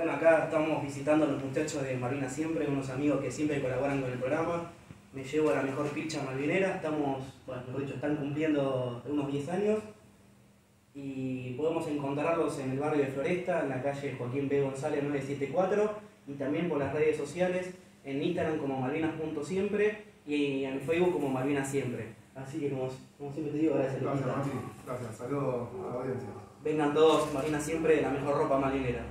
Bueno, acá estamos visitando a los muchachos de Malvinas Siempre, unos amigos que siempre colaboran con el programa. Me llevo la mejor picha malvinera, estamos, bueno, mejor dicho, están cumpliendo unos 10 años y podemos encontrarlos en el barrio de Floresta, en la calle Joaquín B. González 974 y también por las redes sociales, en Instagram como malvinas.siempre y en Facebook como Malvinas Siempre. Así que como siempre te digo, gracias. Gracias, Mati. Gracias. Saludos a la audiencia. Vengan todos, Malvinas Siempre, la mejor ropa marinera.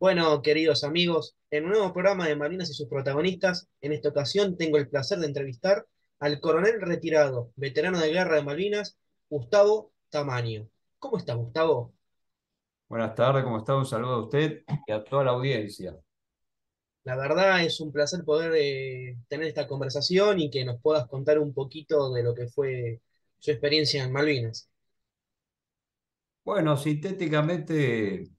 Bueno, queridos amigos, en un nuevo programa de Malvinas y sus protagonistas, en esta ocasión tengo el placer de entrevistar al coronel retirado, veterano de guerra de Malvinas, Gustavo Tamaño. ¿Cómo está, Gustavo? Buenas tardes, ¿cómo está? Un saludo a usted y a toda la audiencia. La verdad es un placer poder tener esta conversación y que nos puedas contar un poquito de lo que fue su experiencia en Malvinas. Bueno, sintéticamente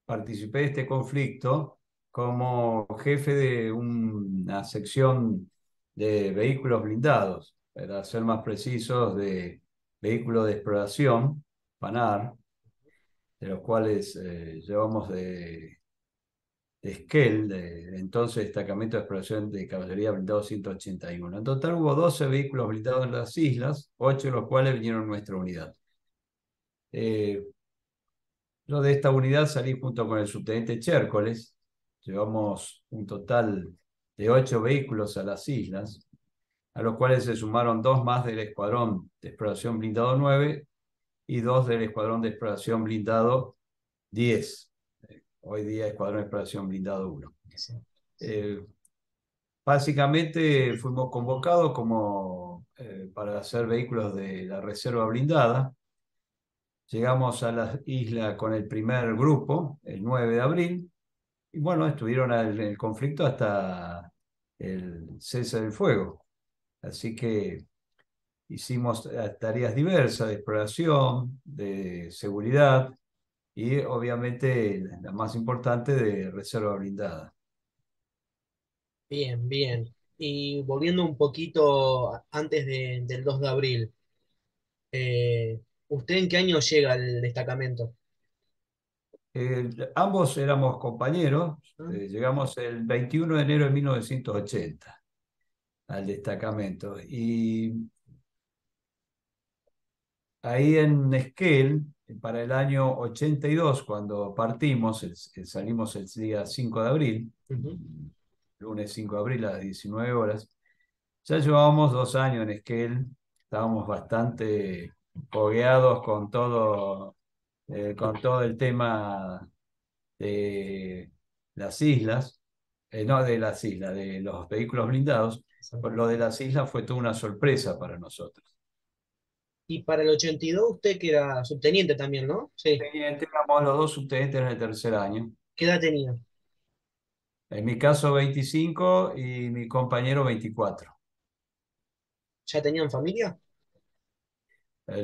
participé de este conflicto como jefe de una sección de vehículos blindados, para ser más precisos, de vehículos de exploración, PANAR, de los cuales llevamos de Esquel, de entonces Destacamento de Exploración de Caballería Blindado 181. En total hubo 12 vehículos blindados en las islas, 8 de los cuales vinieron en nuestra unidad. Eh, yo de esta unidad salí junto con el subteniente Chércoles, llevamos un total de 8 vehículos a las islas, a los cuales se sumaron 2 más del Escuadrón de Exploración Blindado 9 y 2 del Escuadrón de Exploración Blindado 10. Hoy día Escuadrón de Exploración Blindado 1. Eh, Básicamente fuimos convocados para hacer vehículos de la reserva blindada. Llegamos a la isla con el primer grupo, el 9 de abril, y bueno, estuvieron en el conflicto hasta el cese del fuego. Así que hicimos tareas diversas de exploración, de seguridad y obviamente la más importante de reserva blindada. Bien, bien. Y volviendo un poquito antes del 2 de abril, ¿usted en qué año llega al destacamento? Ambos éramos compañeros, ¿Ah? llegamos el 21 de enero de 1980 al destacamento y ahí en Esquel, para el año 82, cuando partimos, salimos el día 5 de abril, Ujú. lunes 5 de abril a las 19 horas, ya llevábamos 2 años en Esquel, estábamos bastante fogueados con todo el tema de las islas, no de las islas, de los vehículos blindados. Por lo de las islas fue toda una sorpresa para nosotros. Y para el 82 usted que era subteniente también, ¿no? Sí. Teniente, éramos los dos subtenientes en el tercer año. ¿Qué edad tenía? En mi caso 25 y mi compañero 24. ¿Ya tenían familia?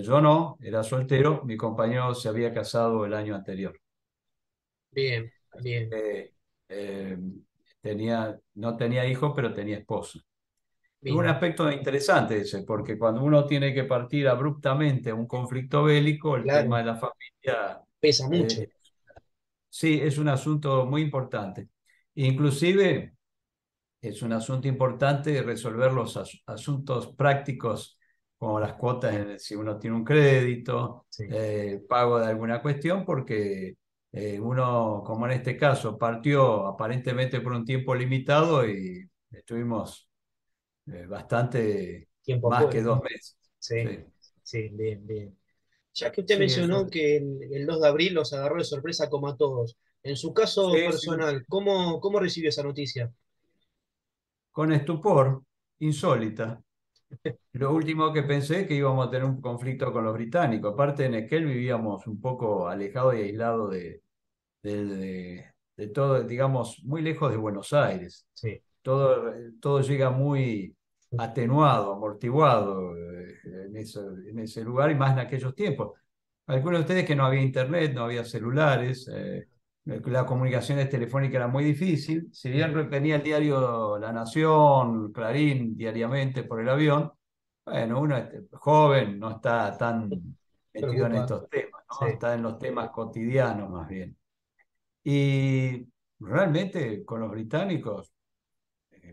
Yo no, era soltero, mi compañero se había casado el año anterior. Bien, bien, Eh, eh, no tenía hijos, pero tenía esposa. Es un bien. aspecto interesante ese, porque cuando uno tiene que partir abruptamente a un conflicto bélico, el tema Claro, de la familia, pesa mucho. eh, sí, es un asunto muy importante. Inclusive es un asunto importante resolver los asuntos prácticos, como las cuotas, si uno tiene un crédito, Sí. pago de alguna cuestión, porque uno, como en este caso, partió aparentemente por un tiempo limitado y estuvimos bastante Tiempo más que afuera. 2 meses. Sí, Sí, sí, bien, bien. Ya que usted sí, mencionó que el 2 de abril los agarró de sorpresa como a todos, en su caso sí, sí. personal, ¿cómo recibió esa noticia? Con estupor, insólita. Lo último que pensé es que íbamos a tener un conflicto con los británicos. Aparte, en Esquel vivíamos un poco alejados y aislados de todo, digamos, muy lejos de Buenos Aires. Sí. Todo llega muy atenuado, amortiguado en ese lugar y más en aquellos tiempos. Algunos de ustedes que no había internet, no había celulares, la comunicación telefónica era muy difícil. Si bien venía el diario La Nación, Clarín, diariamente por el avión, bueno, uno joven no está tan metido en Preocupado. estos temas. ¿no? sí. Está en los temas cotidianos más bien. Y realmente con los británicos,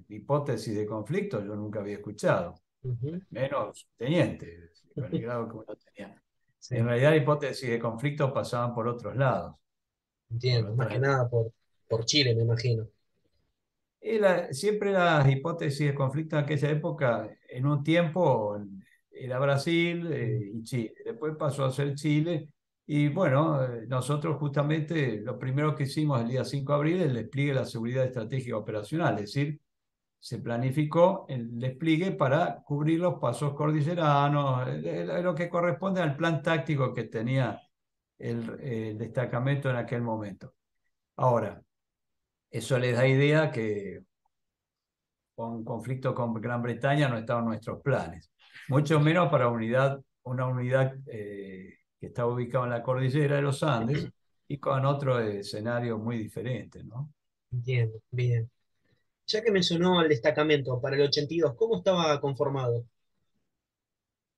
hipótesis de conflicto yo nunca había escuchado, Ujú, menos teniente, con el grado que uno tenía. En sí, realidad, hipótesis de conflicto pasaban por otros lados, por entiendo. Más que otras. nada por Chile, me imagino. Y siempre las hipótesis de conflicto en aquella época, en un tiempo era Brasil Mm, y Chile, después pasó a ser Chile. Y bueno, nosotros justamente lo primero que hicimos el día 5 de abril es el despliegue de la seguridad estratégica operacional, es decir, se planificó el despliegue para cubrir los pasos cordilleranos, lo que corresponde al plan táctico que tenía el destacamento en aquel momento. Ahora, eso les da idea que con conflicto con Gran Bretaña no estaban nuestros planes, mucho menos para una unidad que estaba ubicada en la cordillera de los Andes y con otro escenario muy diferente, ¿no? entiendo, bien. Ya que mencionó el destacamento para el 82, ¿cómo estaba conformado?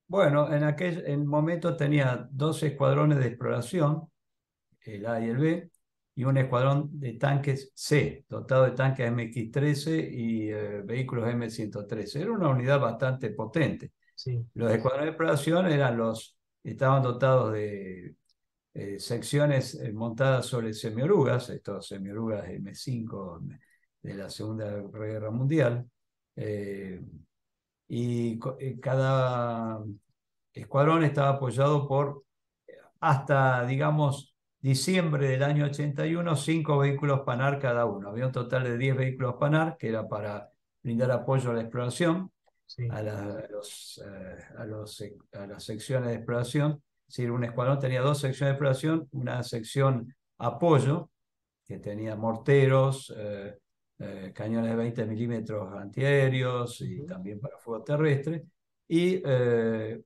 Bueno, en el momento tenía dos escuadrones de exploración, el A y el B, y un escuadrón de tanques C, dotado de tanques MX-13 y vehículos M113. Era una unidad bastante potente. Sí, Los escuadrones de exploración estaban dotados de secciones montadas sobre semiorugas, estos semiorugas M5 de la Segunda Guerra Mundial, eh, cada escuadrón estaba apoyado por, hasta, digamos, diciembre del año 81, 5 vehículos Panar cada uno. Había un total de 10 vehículos Panar, que era para brindar apoyo a la exploración, sí. a las secciones de exploración. Es decir, un escuadrón tenía dos secciones de exploración, una sección apoyo, que tenía morteros, cañones de 20 milímetros antiaéreos y Ujú, también para fuego terrestre, y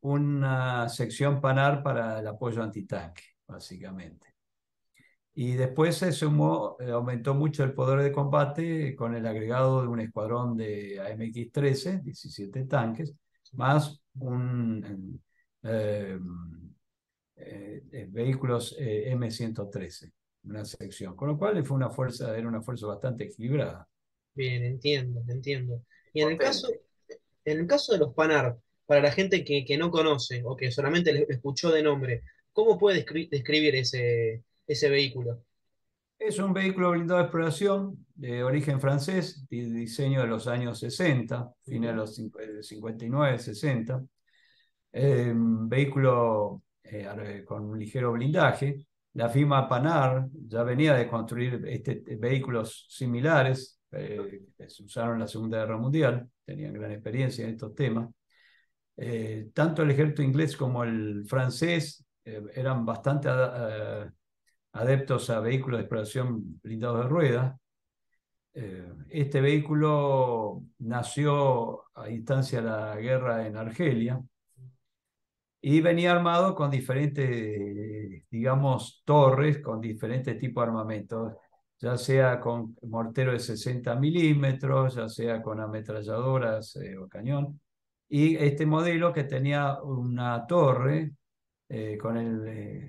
una sección Panar para el apoyo antitanque, básicamente. Y después se sumó, aumentó mucho el poder de combate con el agregado de un escuadrón de AMX-13, 17 tanques, más eh, vehículos M113, una sección. Con lo cual fue era una fuerza bastante equilibrada, bien, entiendo, entiendo. Y potente. en el caso de los Panar, para la gente que no conoce o que solamente le escuchó de nombre, ¿cómo puede describir ese vehículo? Es un vehículo blindado de exploración de origen francés, de diseño de los años 60, fines de Ujú, los 59, 60. Vehículo con un ligero blindaje. La firma Panar ya venía de construir vehículos similares, que se usaron en la Segunda Guerra Mundial, tenían gran experiencia en estos temas. Tanto el ejército inglés como el francés eran bastante adeptos a vehículos de exploración blindados de ruedas. Este vehículo nació a instancia de la guerra en Argelia y venía armado con diferentes, digamos, torres, con diferentes tipos de armamentos, ya sea con mortero de 60 milímetros, ya sea con ametralladoras o cañón. Y este modelo que tenía una torre con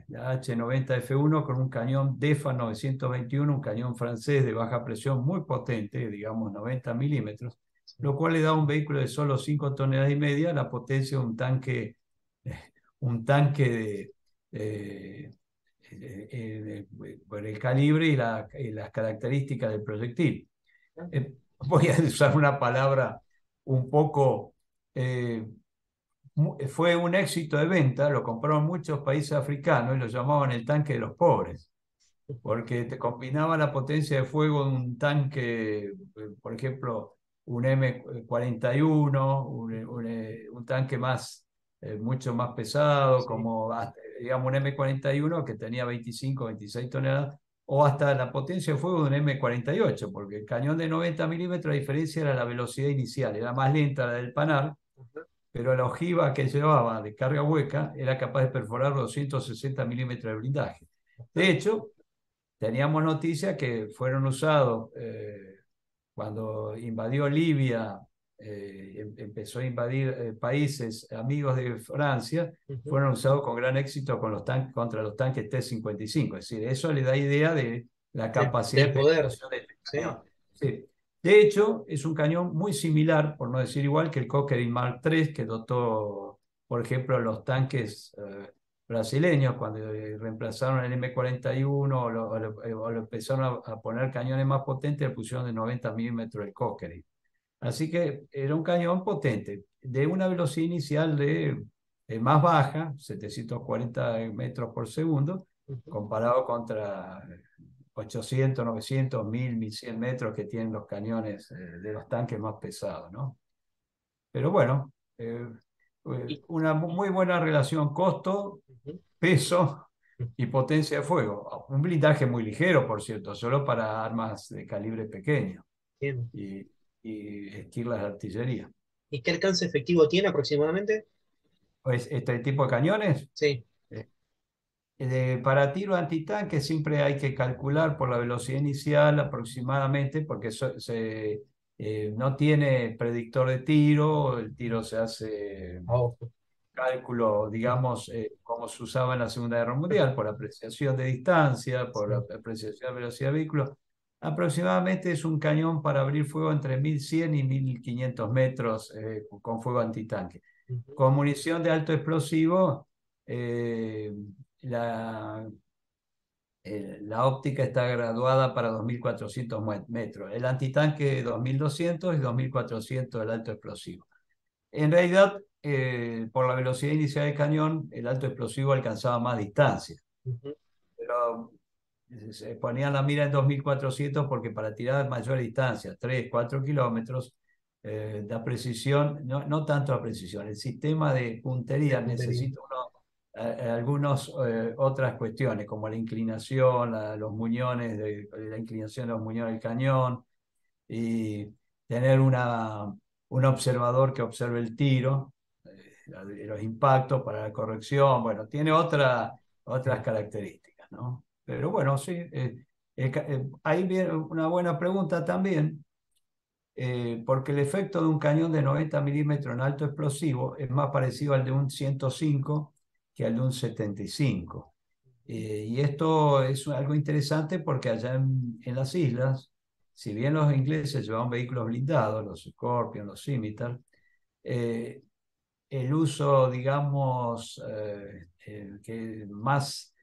la H90F1 con un cañón DEFA 921, un cañón francés de baja presión muy potente, digamos 90 milímetros, sí, lo cual le da a un vehículo de solo 5 toneladas y media la potencia de un tanque eh, por el calibre y las características del proyectil. Voy a usar una palabra un poco eh, fue un éxito de venta, lo compraron muchos países africanos y lo llamaban el tanque de los pobres, porque te combinaba la potencia de fuego de un tanque, por ejemplo, un M41, un tanque mucho más pesado, sí, como digamos un M41 que tenía 25, 26 toneladas, o hasta la potencia de fuego de un M48, porque el cañón de 90 milímetros, la diferencia era la velocidad inicial, era más lenta la del Panar, ajá, pero la ojiva que llevaba de carga hueca era capaz de perforar 260 milímetros de blindaje. De bastante. hecho, teníamos noticias que fueron usados cuando invadió Libia empezó a invadir países amigos de Francia, Ujú. fueron usados con gran éxito con contra los tanques T-55. Es decir, eso le da idea de la capacidad Del de poder, penetración de este sí. cañón. Sí. De hecho, es un cañón muy similar, por no decir igual, que el Cochrane Mark III, que dotó, por ejemplo, los tanques brasileños, cuando reemplazaron el M41 o lo empezaron a poner cañones más potentes, le pusieron de 90 milímetros el Cochrane. Así que era un cañón potente, de una velocidad inicial de más baja, 740 metros por segundo, Ujú. comparado contra 800, 900, 1000, 1100 metros que tienen los cañones de los tanques más pesados, ¿no? Pero bueno, Y, una muy buena relación costo, ujú. peso y potencia de fuego. Un blindaje muy ligero, por cierto, solo para armas de calibre pequeño Bien. y, y esquirlas de artillería. ¿Y qué alcance efectivo tiene aproximadamente? Pues este tipo de cañones, Sí. eh, para tiro antitanque siempre hay que calcular por la velocidad inicial aproximadamente, porque no tiene predictor de tiro, el tiro se hace A ojo. cálculo, digamos, como se usaba en la Segunda Guerra Mundial, por apreciación de distancia, por Sí. apreciación de velocidad de vehículo. Aproximadamente es un cañón para abrir fuego entre 1100 y 1500 metros con fuego antitanque. Ujú. Con munición de alto explosivo, eh, la, la óptica está graduada para 2400 metros. El antitanque 2200 y 2400 el alto explosivo. En realidad, por la velocidad inicial del cañón, el alto explosivo alcanzaba más distancia, Ujú. pero se ponían la mira en 2400 porque para tirar mayor distancia, 3, 4 kilómetros, la precisión, no tanto la precisión, el sistema de De puntería puntería. necesita algunas otras cuestiones, como la inclinación, los muñones, la inclinación de los muñones del cañón, y tener un observador que observe el tiro, los impactos para la corrección, bueno, tiene otras Bien. características, ¿no? Pero bueno, sí, ahí viene una buena pregunta también, porque el efecto de un cañón de 90 milímetros en alto explosivo es más parecido al de un 105 que al de un 75. Y esto es algo interesante porque allá en las islas, si bien los ingleses llevaban vehículos blindados, los Scorpion, los Scimitar, eh, el uso, digamos, que más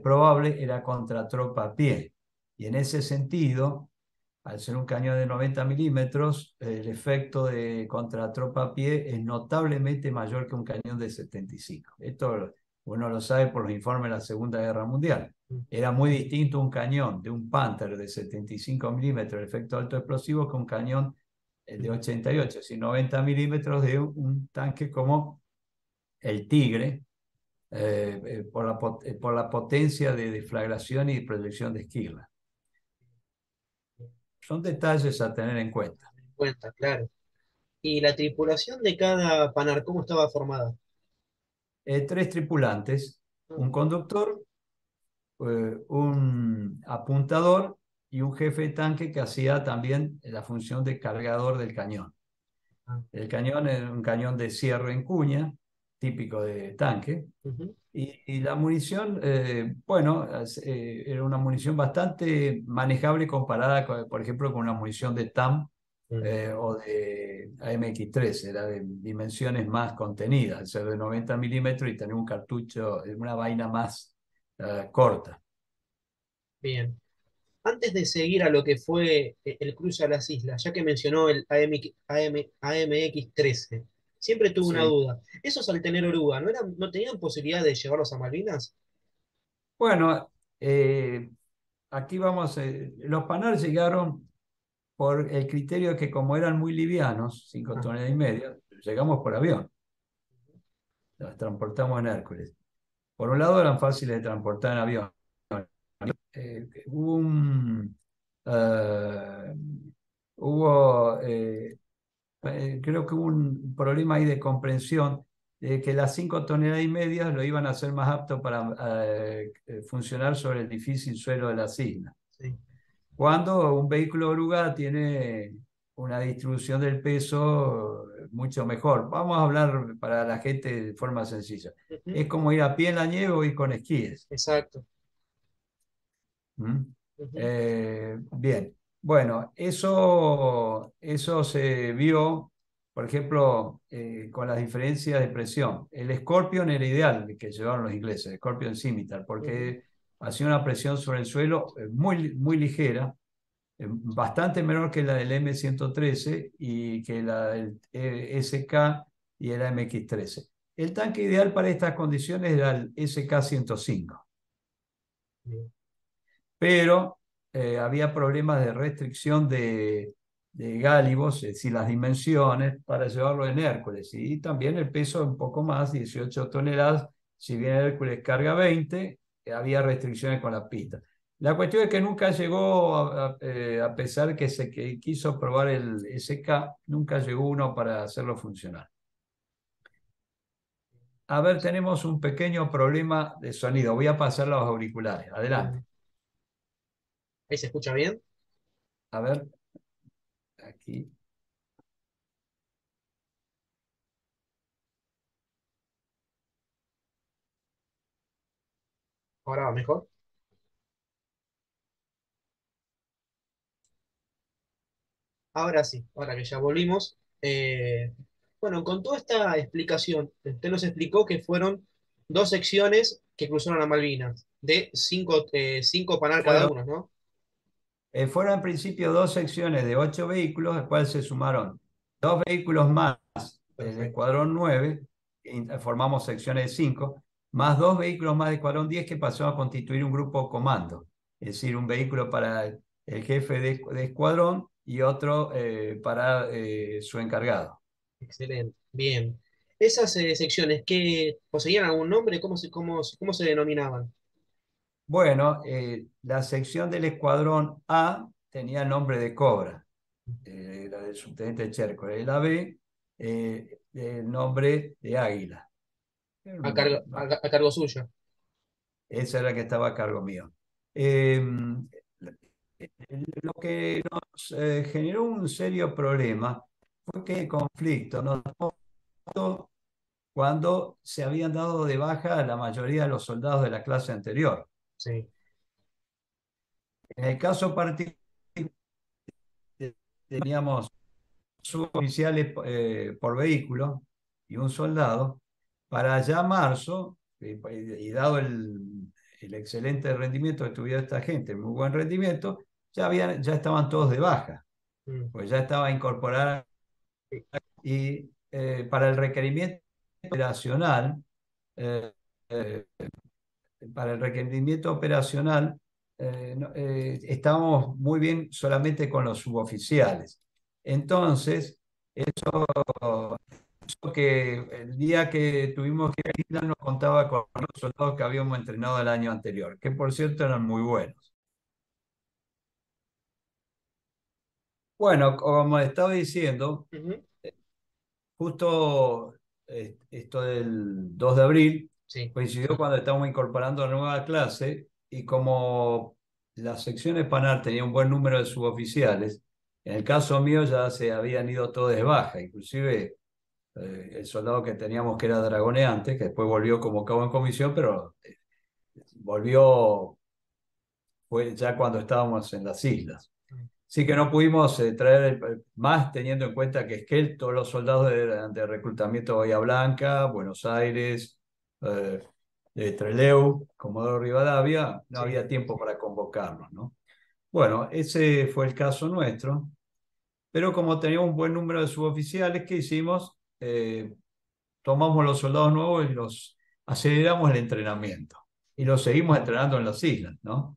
probable era contra tropa a pie. Y en ese sentido, al ser un cañón de 90 milímetros, el efecto de contra tropa a pie es notablemente mayor que un cañón de 75. Esto uno lo sabe por los informes de la Segunda Guerra Mundial. Era muy distinto un cañón de un Panther de 75 milímetros, el efecto alto explosivo, que un cañón de 88, es 90 milímetros de un tanque como el Tigre, por la potencia de deflagración y proyección de esquirla. Son detalles a tener en cuenta. En cuenta, claro. ¿Y la tripulación de cada Panar, cómo estaba formada? Tres tripulantes, Ah. un conductor, un apuntador y un jefe de tanque que hacía también la función de cargador del cañón. Ah. El cañón era un cañón de cierre en cuña, típico de tanque, Ujú. y la munición, bueno, era una munición bastante manejable comparada, por ejemplo, con una munición de TAM Mm. o de AMX-13, era de dimensiones más contenidas, al ser de 90 milímetros y tener un cartucho, una vaina más corta. Bien. Antes de seguir a lo que fue el cruce a las islas, ya que mencionó el AMX-13, siempre tuve una Sí. duda. ¿Esos al tener oruga, no tenían posibilidad de llevarlos a Malvinas? Bueno, aquí vamos, los Panhard llegaron por el criterio de que como eran muy livianos, 5 Ah. toneladas y media, llegamos por avión, los transportamos en Hércules. Por un lado eran fáciles de transportar en avión. Hubo eh, hubo, creo que hubo un problema ahí de comprensión, de que las 5 toneladas y media lo iban a hacer más apto para funcionar sobre el difícil suelo de las islas. Sí. Cuando un vehículo oruga tiene una distribución del peso mucho mejor. Vamos a hablar para la gente de forma sencilla. Ujú. Es como ir a pie en la nieve o ir con esquíes. Exacto. ¿Mm? Ujú. Bien, bueno, eso se vio, por ejemplo, con las diferencias de presión. El Scorpion era ideal, el que llevaron los ingleses, el Scorpion Scimitar, Ujú. porque hacía una presión sobre el suelo muy, muy ligera, bastante menor que la del M113 y que la del SK y el MX13. El tanque ideal para estas condiciones era el SK-105, Bien. pero había problemas de restricción de gálibos, es decir, las dimensiones para llevarlo en Hércules, y también el peso un poco más, 18 toneladas, si bien Hércules carga 20, había restricciones con la pista. La cuestión es que nunca llegó, a pesar que quiso probar el SK, nunca llegó uno para hacerlo funcionar. A ver, tenemos un pequeño problema de sonido. Voy a pasar los auriculares. Adelante. Bien. ¿Ahí se escucha bien? A ver, aquí. Ahora va mejor. Ahora sí, ahora que ya volvimos. Bueno, con toda esta explicación, usted nos explicó que fueron dos secciones que cruzaron a Malvinas, de cinco panar cada Fueron uno, ¿no? Fueron en principio dos secciones de 8 vehículos, al cual se sumaron dos vehículos más del Perfecto. Escuadrón 9, formamos secciones de 5, más dos vehículos más del Escuadrón 10 que pasó a constituir un grupo comando, es decir, un vehículo para el jefe de escuadrón y otro para su encargado. Excelente. Bien. Esas secciones, ¿qué poseían algún nombre? ¿Cómo se denominaban? Bueno, la sección del Escuadrón A tenía nombre de Cobra, la del subteniente Cherco, y la B, el nombre de Águila. A cargo suyo. Esa era la que estaba a cargo mío. Eh, lo que nos generó un serio problema fue que el conflicto nos dio cuando se habían dado de baja a la mayoría de los soldados de la clase anterior. Sí. En el caso particular, teníamos suboficiales por vehículo y un soldado. Para ya marzo, y dado el excelente rendimiento que tuvieron esta gente, muy buen rendimiento, ya estaban todos de baja, Mm. pues ya estaba incorporada Sí. y para el requerimiento operacional, eh, eh, para el requerimiento operacional, estábamos muy bien solamente con los suboficiales. Entonces, que el día que tuvimos que ir a Isla nos contaba con los soldados que habíamos entrenado el año anterior, que por cierto eran muy buenos. Bueno, como estaba diciendo, Ujú. justo esto del 2 de abril Sí. coincidió cuando estábamos incorporando la nueva clase y como las secciones PANAR tenían un buen número de suboficiales, en el caso mío ya se habían ido todos de baja, inclusive el soldado que teníamos que era dragoneante, que después volvió como cabo en comisión, pero volvió fue ya cuando estábamos en las islas. Sí que no pudimos traer más teniendo en cuenta que Esquel, todos los soldados de reclutamiento de Bahía Blanca, Buenos Aires, eh, Trelew, Comodoro Rivadavia, no Sí. había tiempo para convocarlos, ¿no? Bueno, ese fue el caso nuestro, pero como teníamos un buen número de suboficiales, ¿qué hicimos? Tomamos los soldados nuevos y los aceleramos el entrenamiento y los seguimos entrenando en las islas, ¿no?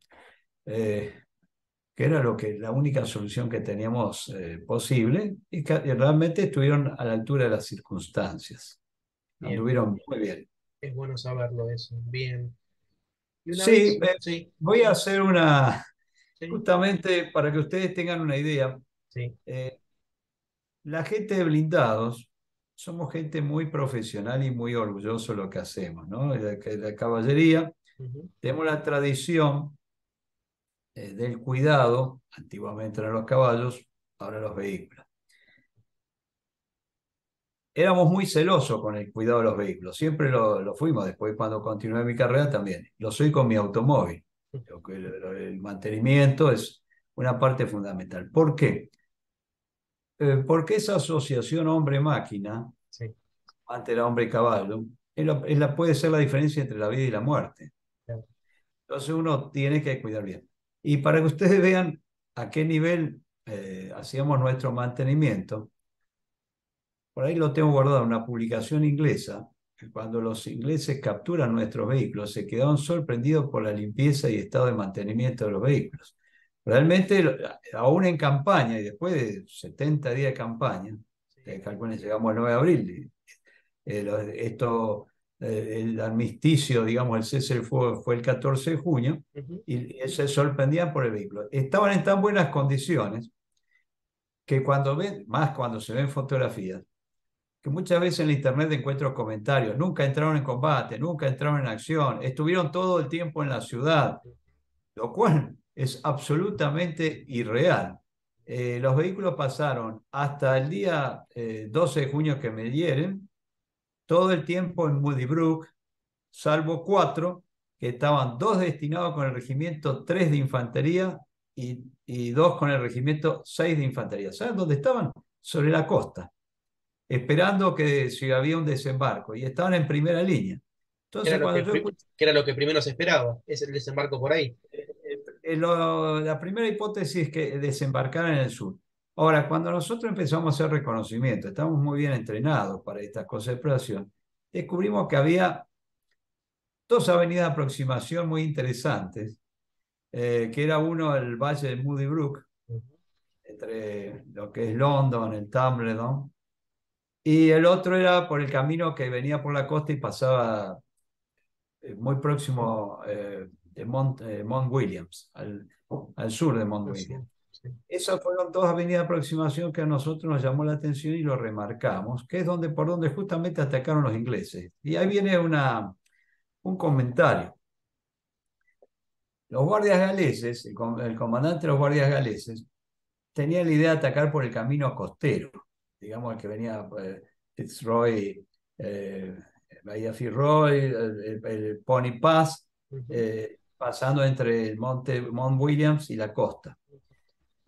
Eh, que era la única solución que teníamos posible y que realmente estuvieron a la altura de las circunstancias. Bien. Anduvieron muy bien. Es bueno saberlo eso. Bien. Y una Sí, vez, sí, voy a hacer sí, justamente para que ustedes tengan una idea, sí. eh, la gente de blindados somos gente muy profesional y muy orgulloso de lo que hacemos, ¿no? La caballería, Ujú. tenemos la tradición del cuidado, antiguamente eran los caballos, ahora los vehículos. éramos muy celosos con el cuidado de los vehículos. Siempre lo fuimos. Después, cuando continué mi carrera, también. Lo soy con mi automóvil. El mantenimiento es una parte fundamental. ¿Por qué? Porque esa asociación hombre-máquina, Sí, antes era hombre-caballo, puede ser la diferencia entre la vida y la muerte. claro. Entonces uno tiene que cuidar bien. Y para que ustedes vean a qué nivel hacíamos nuestro mantenimiento, por ahí lo tengo guardado en una publicación inglesa, que cuando los ingleses capturan nuestros vehículos se quedaron sorprendidos por la limpieza y estado de mantenimiento de los vehículos. Realmente, aún en campaña y después de 70 días de campaña, Sí. calculen, llegamos al 9 de abril, el armisticio, digamos, el cese del fuego fue el 14 de junio, Ujú. y se sorprendían por el vehículo. Estaban en tan buenas condiciones que cuando ven, más cuando se ven fotografías, que muchas veces en la internet encuentro comentarios: nunca entraron en combate, nunca entraron en acción, estuvieron todo el tiempo en la ciudad, lo cual es absolutamente irreal. Los vehículos pasaron hasta el día 12 de junio que me hieren, todo el tiempo en Moody Brook, salvo 4, que estaban 2 destinados con el regimiento 3 de infantería y 2 con el regimiento 6 de infantería. ¿Saben dónde estaban? Sobre la costa, esperando que si había un desembarco, y estaban en primera línea. Era Entonces, lo cuando que, yo escuché, que era lo que primero se esperaba, es el desembarco por ahí. la primera hipótesis es que desembarcaran en el sur. Ahora, cuando nosotros empezamos a hacer reconocimiento, estamos muy bien entrenados para estas cosas de exploración, descubrimos que había 2 avenidas de aproximación muy interesantes, que era uno el valle de Moody Brook, Ujú. entre lo que es London, el Tumbledon, y el otro era por el camino que venía por la costa y pasaba muy próximo de Mount Williams, al sur de Mount Al Williams. sur, sí. Esas fueron 2 avenidas de aproximación que a nosotros nos llamó la atención y lo remarcamos, que es por donde justamente atacaron los ingleses. Y ahí viene un comentario. Los guardias galeses, el comandante de los guardias galeses, tenía la idea de atacar por el camino costero, digamos, el que venía Fitzroy, eh, Bahía Fitzroy, el Pony Pass, Ujú. pasando entre el Mount Williams y la costa.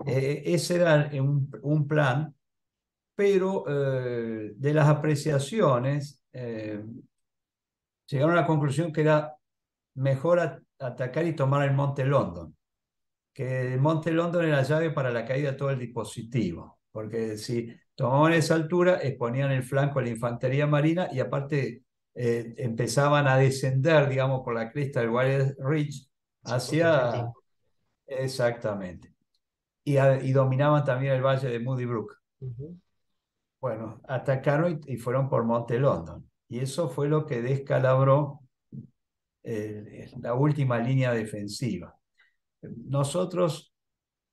Ese era un plan, pero de las apreciaciones llegaron a la conclusión que era mejor atacar y tomar el Monte London, que el Monte London era la llave para la caída de todo el dispositivo, porque si tomaban esa altura, exponían el flanco a la infantería marina y aparte empezaban a descender, digamos, por la cresta del Wild Ridge Sí, contra hacia... Argentina. Exactamente. Y dominaban también el valle de Moody Brook. Ujú. Bueno, atacaron y fueron por Monte London. Y eso fue lo que descalabró la última línea defensiva. Nosotros,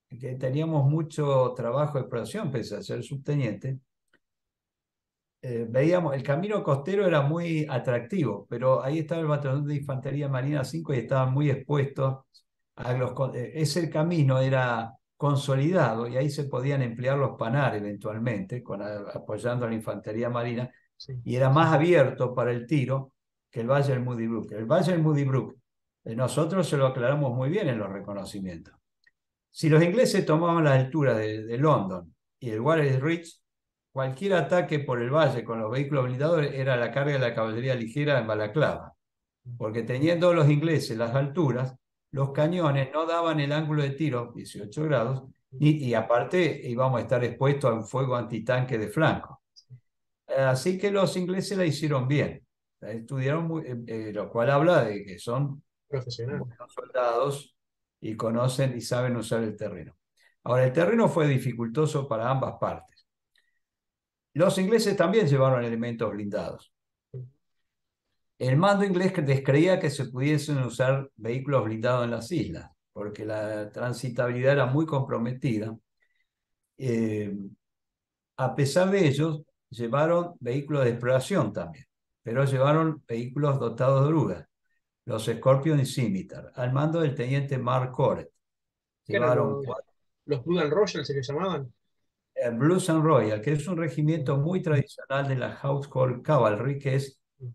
que teníamos mucho trabajo de exploración, pese a ser subteniente, veíamos, el camino costero era muy atractivo, pero ahí estaba el batallón de Infantería Marina 5 y estaban muy expuestos a ese camino era consolidado y ahí se podían emplear los PANAR eventualmente, apoyando a la Infantería Marina, Sí, y era sí, más sí. abierto para el tiro que el Valle del Moody Brook. El Valle del Moody Brook, nosotros se lo aclaramos muy bien en los reconocimientos. Si los ingleses tomaban la altura de London y el Waterloo Ridge, cualquier ataque por el valle con los vehículos blindados era la carga de la caballería ligera en balaclava, porque teniendo los ingleses las alturas, los cañones no daban el ángulo de tiro, 18 grados, y aparte íbamos a estar expuestos a un fuego antitanque de flanco. Así que los ingleses la hicieron bien, la estudiaron lo cual habla de que son Profesional. buenos soldados y conocen y saben usar el terreno. Ahora, el terreno fue dificultoso para ambas partes. Los ingleses también llevaron elementos blindados. El mando inglés descreía que se pudiesen usar vehículos blindados en las islas, porque la transitabilidad era muy comprometida. Eh, a pesar de ello, llevaron vehículos de exploración también, pero llevaron vehículos dotados de orugas, los Scorpion y Scimitar, al mando del teniente Mark Corret. ¿Qué eran Llevaron los Blue and Royal, se les llamaban? Blues and Royal, que es un regimiento muy tradicional de la Household Cavalry,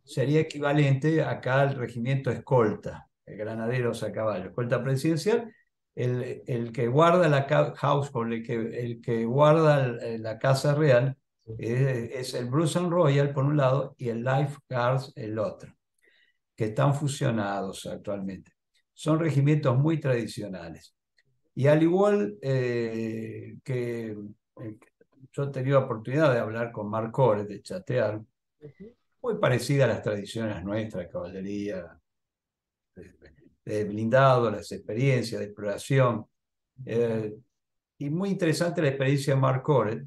sería equivalente acá al regimiento escolta, granaderos a caballo, escolta presidencial. El que guarda la household, el que guarda la casa real, es el Blues and Royal por un lado y el Life Guards el otro, que están fusionados actualmente. Son regimientos muy tradicionales. Y al igual yo he tenido la oportunidad de hablar con Mark Core, de chatear, muy parecida a las tradiciones nuestras, caballería, de blindado, las experiencias de exploración. Y muy interesante la experiencia de Mark Core.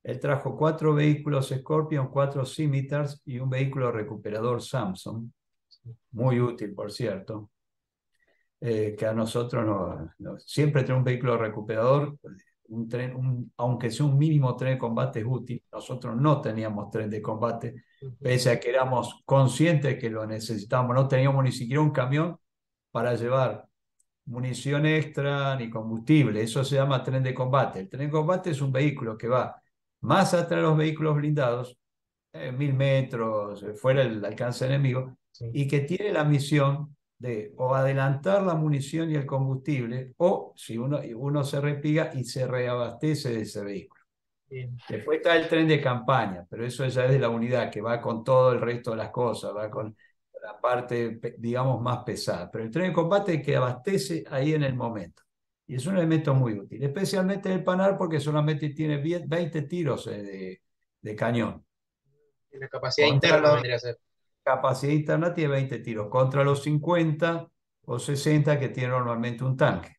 Él trajo 4 vehículos Scorpion, 4 Scimitars y un vehículo recuperador Samson, muy útil, por cierto. Que a nosotros siempre tener un vehículo recuperador, aunque sea un mínimo tren de combate es útil. Nosotros no teníamos tren de combate, pese a que éramos conscientes que lo necesitábamos. No teníamos ni siquiera un camión para llevar munición extra ni combustible. Eso se llama tren de combate. El tren de combate es un vehículo que va más atrás de los vehículos blindados, 1000 metros, fuera del alcance enemigo, y que tiene la misión de o adelantar la munición y el combustible, o si uno se repliega y se reabastece de ese vehículo. Bien. Después está el tren de campaña, pero eso ya es de la unidad, que va con todo el resto de las cosas, va con la parte, digamos, más pesada. Pero el tren de combate que abastece ahí en el momento. Y es un elemento muy útil, especialmente en el Panar, porque solamente tiene 20 tiros de cañón. La capacidad Contra interna los vendría a ser. capacidad interna tiene 20 tiros, contra los 50 o 60 que tiene normalmente un tanque.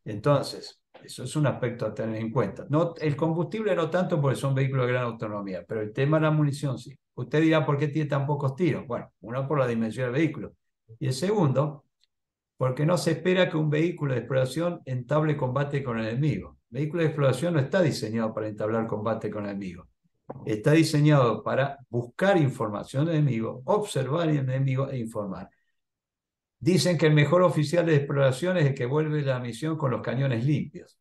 Entonces, eso es un aspecto a tener en cuenta. No, el combustible no tanto porque son vehículos de gran autonomía, pero el tema de la munición sí. Usted dirá, ¿por qué tiene tan pocos tiros? Bueno, uno por la dimensión del vehículo. Y el segundo, porque no se espera que un vehículo de exploración entable combate con el enemigo. El vehículo de exploración no está diseñado para entablar combate con el enemigo. Está diseñado para buscar información del enemigo, observar el enemigo e informar. Dicen que el mejor oficial de exploración es el que vuelve la misión con los cañones limpios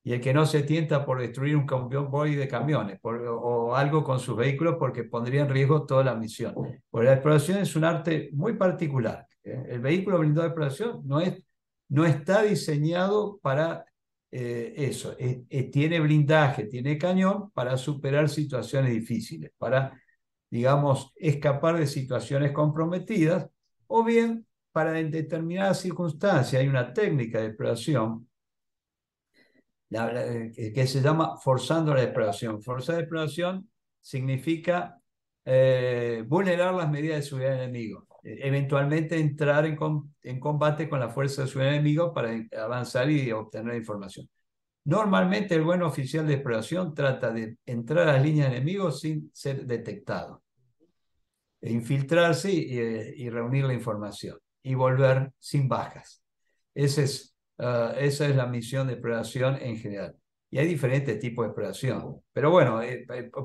y el que no se tienta por destruir un convoy de camiones o algo con sus vehículos porque pondría en riesgo toda la misión. Porque la exploración es un arte muy particular. El vehículo blindado de exploración no está diseñado para eso. Tiene blindaje, tiene cañón para superar situaciones difíciles, para, digamos, escapar de situaciones comprometidas, o bien para en determinadas circunstancias hay una técnica de exploración que se llama forzando la exploración. Forzar la exploración significa vulnerar las medidas de seguridad del enemigo, eventualmente entrar en combate con la fuerza de seguridad del enemigo para avanzar y obtener información. Normalmente el buen oficial de exploración trata de entrar a las líneas de enemigos sin ser detectado, infiltrarse y reunir la información y volver sin bajas. Esa es la misión de exploración en general. Y hay diferentes tipos de exploración. Pero bueno,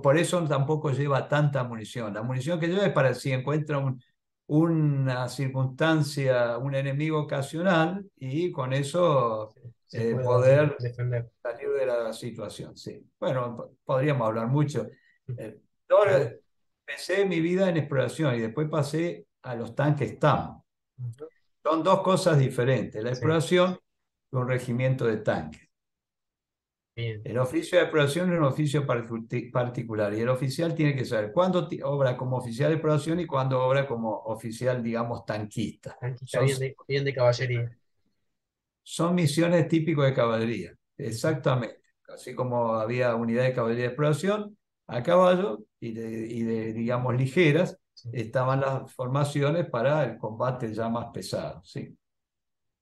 por eso tampoco lleva tanta munición. La munición que lleva es para si encuentra una circunstancia, un enemigo ocasional, y con eso Se puede poder defender. salir de la situación. Sí. Bueno, podríamos hablar mucho. Yo empecé mi vida en exploración y después pasé a los tanques TAM. Son dos cosas diferentes. La Sí, exploración y un regimiento de tanques. bien. El oficio de exploración es un oficio particular y el oficial tiene que saber cuándo obra como oficial de exploración y cuándo obra como oficial, digamos, tanquista. Está bien de caballería. Son misiones típicas de caballería, exactamente. Así como había unidades de caballería de exploración a caballo digamos, ligeras, Sí, estaban las formaciones para el combate ya más pesado. Sí.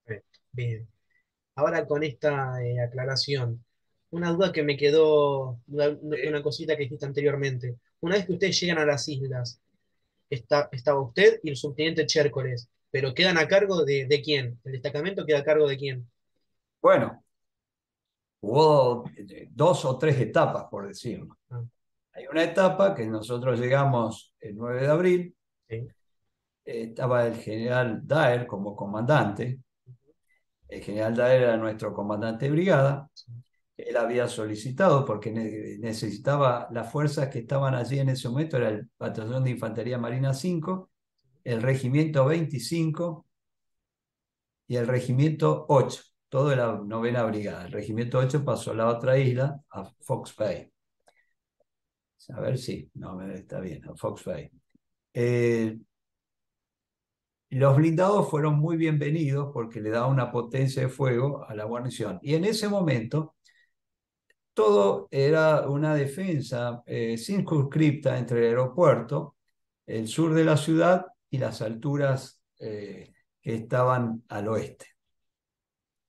perfecto. Bien. Ahora con esta aclaración, una duda que me quedó de una cosita que dijiste anteriormente. Una vez que ustedes llegan a las islas, estaba usted y el subteniente Chércoles, pero ¿quedan a cargo de quién? ¿El destacamento queda a cargo de quién? Bueno, hubo 2 o 3 etapas, por decirlo. Ah, Hay una etapa que nosotros llegamos el 9 de abril, sí, estaba el general Daer como comandante. El general Daer era nuestro comandante de brigada. sí, él había solicitado porque necesitaba las fuerzas que estaban allí en ese momento, era el Batallón de Infantería Marina 5, el Regimiento 25 y el Regimiento 8, todo de la 9ª Brigada. El Regimiento 8 pasó a la otra isla, a Fox Bay. A ver si, no, está bien, a Fox Bay. Los blindados fueron muy bienvenidos porque le daba una potencia de fuego a la guarnición. Y en ese momento todo era una defensa circunscripta entre el aeropuerto, el sur de la ciudad y las alturas que estaban al oeste.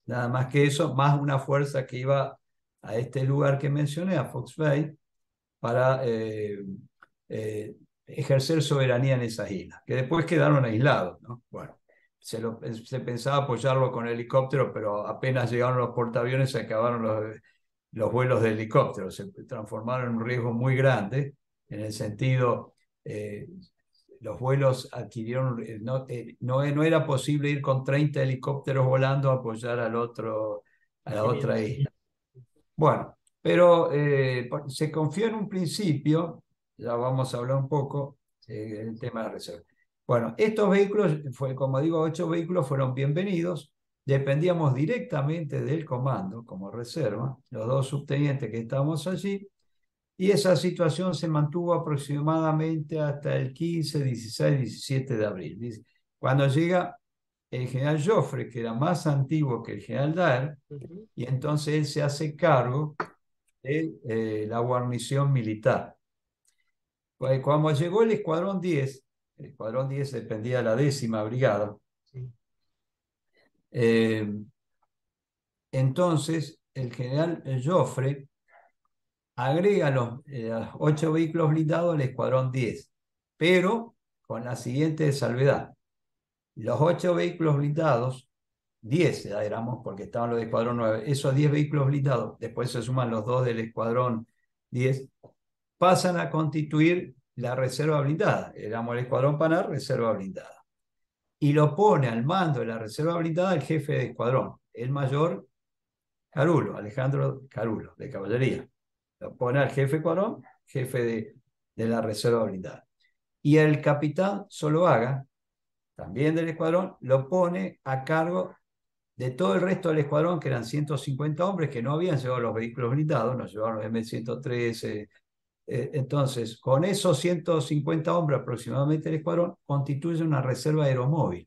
Nada más que eso, más una fuerza que iba a este lugar que mencioné, a Fox Bay, para ejercer soberanía en esas islas, que después quedaron aislados, ¿no? Bueno, se pensaba apoyarlo con helicóptero, pero apenas llegaron los portaaviones se acabaron los vuelos de helicóptero, se transformaron en un riesgo muy grande, en el sentido, los vuelos adquirieron, no era posible ir con 30 helicópteros volando a apoyar a la otra isla. Bueno, pero se confió en un principio, ya vamos a hablar un poco del tema de la reserva. Bueno, estos vehículos, como digo, 8 vehículos fueron bienvenidos, dependíamos directamente del comando como reserva, los 2 subtenientes que estábamos allí, y esa situación se mantuvo aproximadamente hasta el 15, 16, 17 de abril. Cuando llega el general Joffre, que era más antiguo que el general Daer, y entonces él se hace cargo de la guarnición militar. Cuando llegó el escuadrón 10 dependía de la 10ª brigada, Sí. Entonces el general Joffre agrega los 8 vehículos blindados al escuadrón 10, pero con la siguiente salvedad. Los 8 vehículos blindados, 10 ya éramos porque estaban los de escuadrón 9, esos 10 vehículos blindados, después se suman los 2 del escuadrón 10, pasan a constituir la reserva blindada. Éramos el escuadrón Panar, reserva blindada. Y lo pone al mando de la reserva blindada el jefe de escuadrón, el mayor Carulo, Alejandro Carulo, de caballería. Lo pone al jefe de escuadrón, jefe de la reserva blindada. Y el capitán Zuluaga, también del escuadrón, lo pone a cargo de todo el resto del escuadrón, que eran 150 hombres que no habían llevado los vehículos blindados, nos llevaron los M113. Entonces, con esos 150 hombres aproximadamente el escuadrón, constituye una reserva aeromóvil.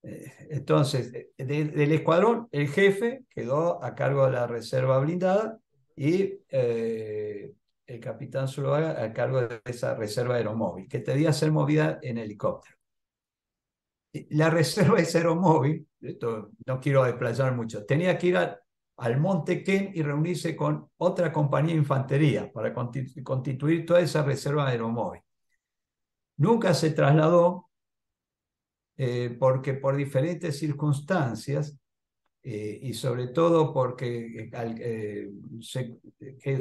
Entonces, del escuadrón, el jefe quedó a cargo de la reserva blindada y el capitán Zuluaga a cargo de esa reserva aeromóvil, que debía ser movida en helicóptero. La reserva de aeromóvil, esto no quiero desplayar mucho, tenía que ir al Monte Ken y reunirse con otra compañía de infantería para constituir toda esa reserva aeromóvil. Nunca se trasladó porque por diferentes circunstancias y sobre todo porque se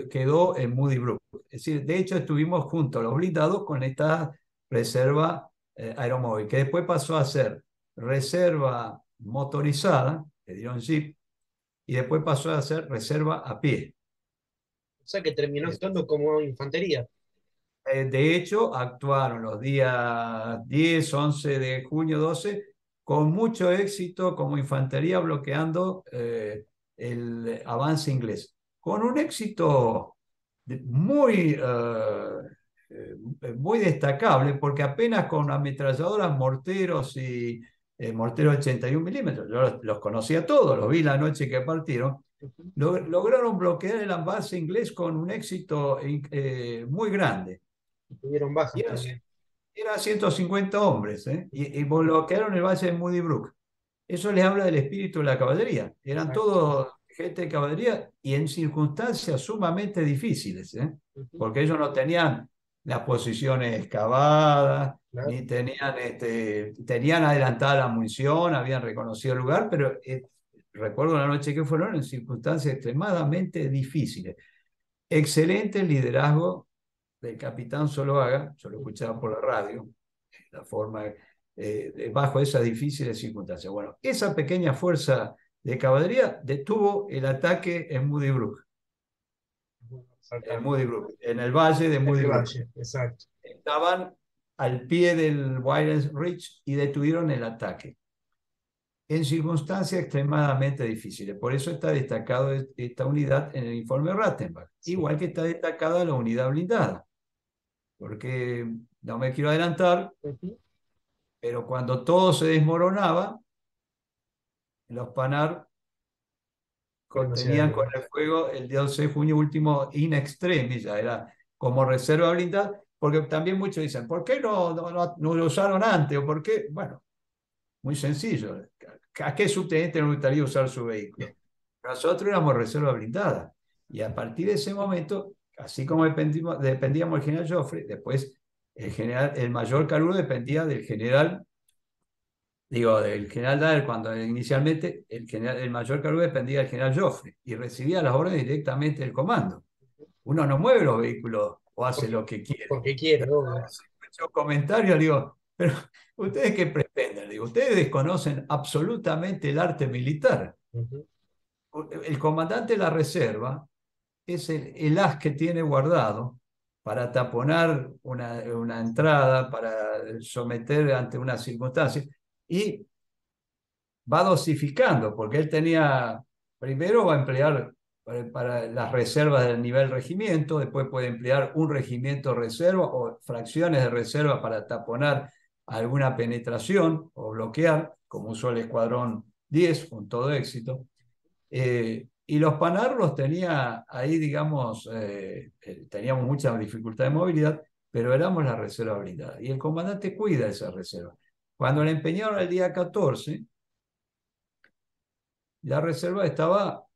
quedó en Moody Brook. Es decir, de hecho estuvimos juntos los blindados con esta reserva aeromóvil, que después pasó a ser reserva motorizada, que dieron jeep, y después pasó a ser reserva a pie. O sea que terminó actuando como infantería. De hecho, actuaron los días 10, 11 de junio, 12, con mucho éxito como infantería bloqueando el avance inglés. Con un éxito muy, muy destacable, porque apenas con ametralladoras, morteros y morteros 81 milímetros, yo los conocía todos, los vi la noche que partieron, lograron bloquear el avance inglés con un éxito muy grande. Tuvieron Y bajas también. eran 150 hombres, y bloquearon el valle de Moody Brook. Eso les habla del espíritu de la caballería. Eran Exacto. todos gente de caballería y en circunstancias sumamente difíciles, porque ellos no tenían las posiciones excavadas, Claro. ni tenían adelantada la munición, habían reconocido el lugar, pero recuerdo la noche que fueron en circunstancias extremadamente difíciles. Excelente liderazgo del capitán Zuluaga, yo lo escuchaba por la radio, la forma, bajo esas difíciles circunstancias. Bueno, esa pequeña fuerza de caballería detuvo el ataque en Moody Brook, Saltando. en el valle de En Moody el Brook. valle, exacto. Estaban al pie del Wilds Ridge y detuvieron el ataque en circunstancias extremadamente difíciles. Por eso está destacado esta unidad en el informe Rattenbach, Sí. igual que está destacada la unidad blindada, porque no me quiero adelantar, Ujú. pero cuando todo se desmoronaba, los PANAR Bueno, contenían con el fuego el día 12 de junio último in extremis, ya era como reserva blindada, porque también muchos dicen, ¿por qué no lo usaron antes? ¿O por qué? Bueno, muy sencillo. ¿A qué subteniente le gustaría usar su vehículo? Nosotros éramos reserva blindada. Y a partir de ese momento, así como dependíamos del general Joffre, después el mayor Caruro dependía del general, digo, del general Daer, cuando inicialmente el mayor Caruro dependía del general Joffre y recibía las órdenes directamente del comando. Uno no mueve los vehículos o hace Porque, lo que quiere. porque quiere, obvio. Yo comentario, digo, pero ¿ustedes qué pretenden? Digo, ustedes desconocen absolutamente el arte militar. Ujú. El comandante de la reserva es el as que tiene guardado para taponar una entrada, para someter ante una circunstancia, y va dosificando, porque él tenía, primero va a emplear para las reservas del nivel regimiento, después puede emplear un regimiento reserva o fracciones de reserva para taponar alguna penetración o bloquear, como usó el Escuadrón 10 con todo éxito. Y los PANAR los tenía ahí, digamos, teníamos mucha dificultad de movilidad, pero éramos la reserva blindada. Y el comandante cuida esa reserva. Cuando le empeñaron el día 14, la reserva estaba,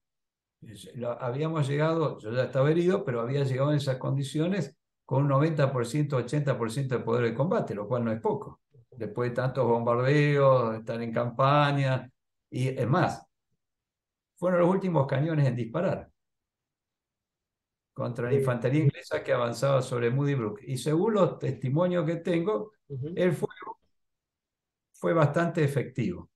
habíamos llegado, yo ya estaba herido, pero había llegado en esas condiciones con un 90%, 80% de poder de combate, lo cual no es poco. Después de tantos bombardeos, estar en campaña, y es más, fueron los últimos cañones en disparar contra la Bien. infantería inglesa que avanzaba sobre Moody Brook. Y según los testimonios que tengo, Ujú. el fuego fue bastante efectivo,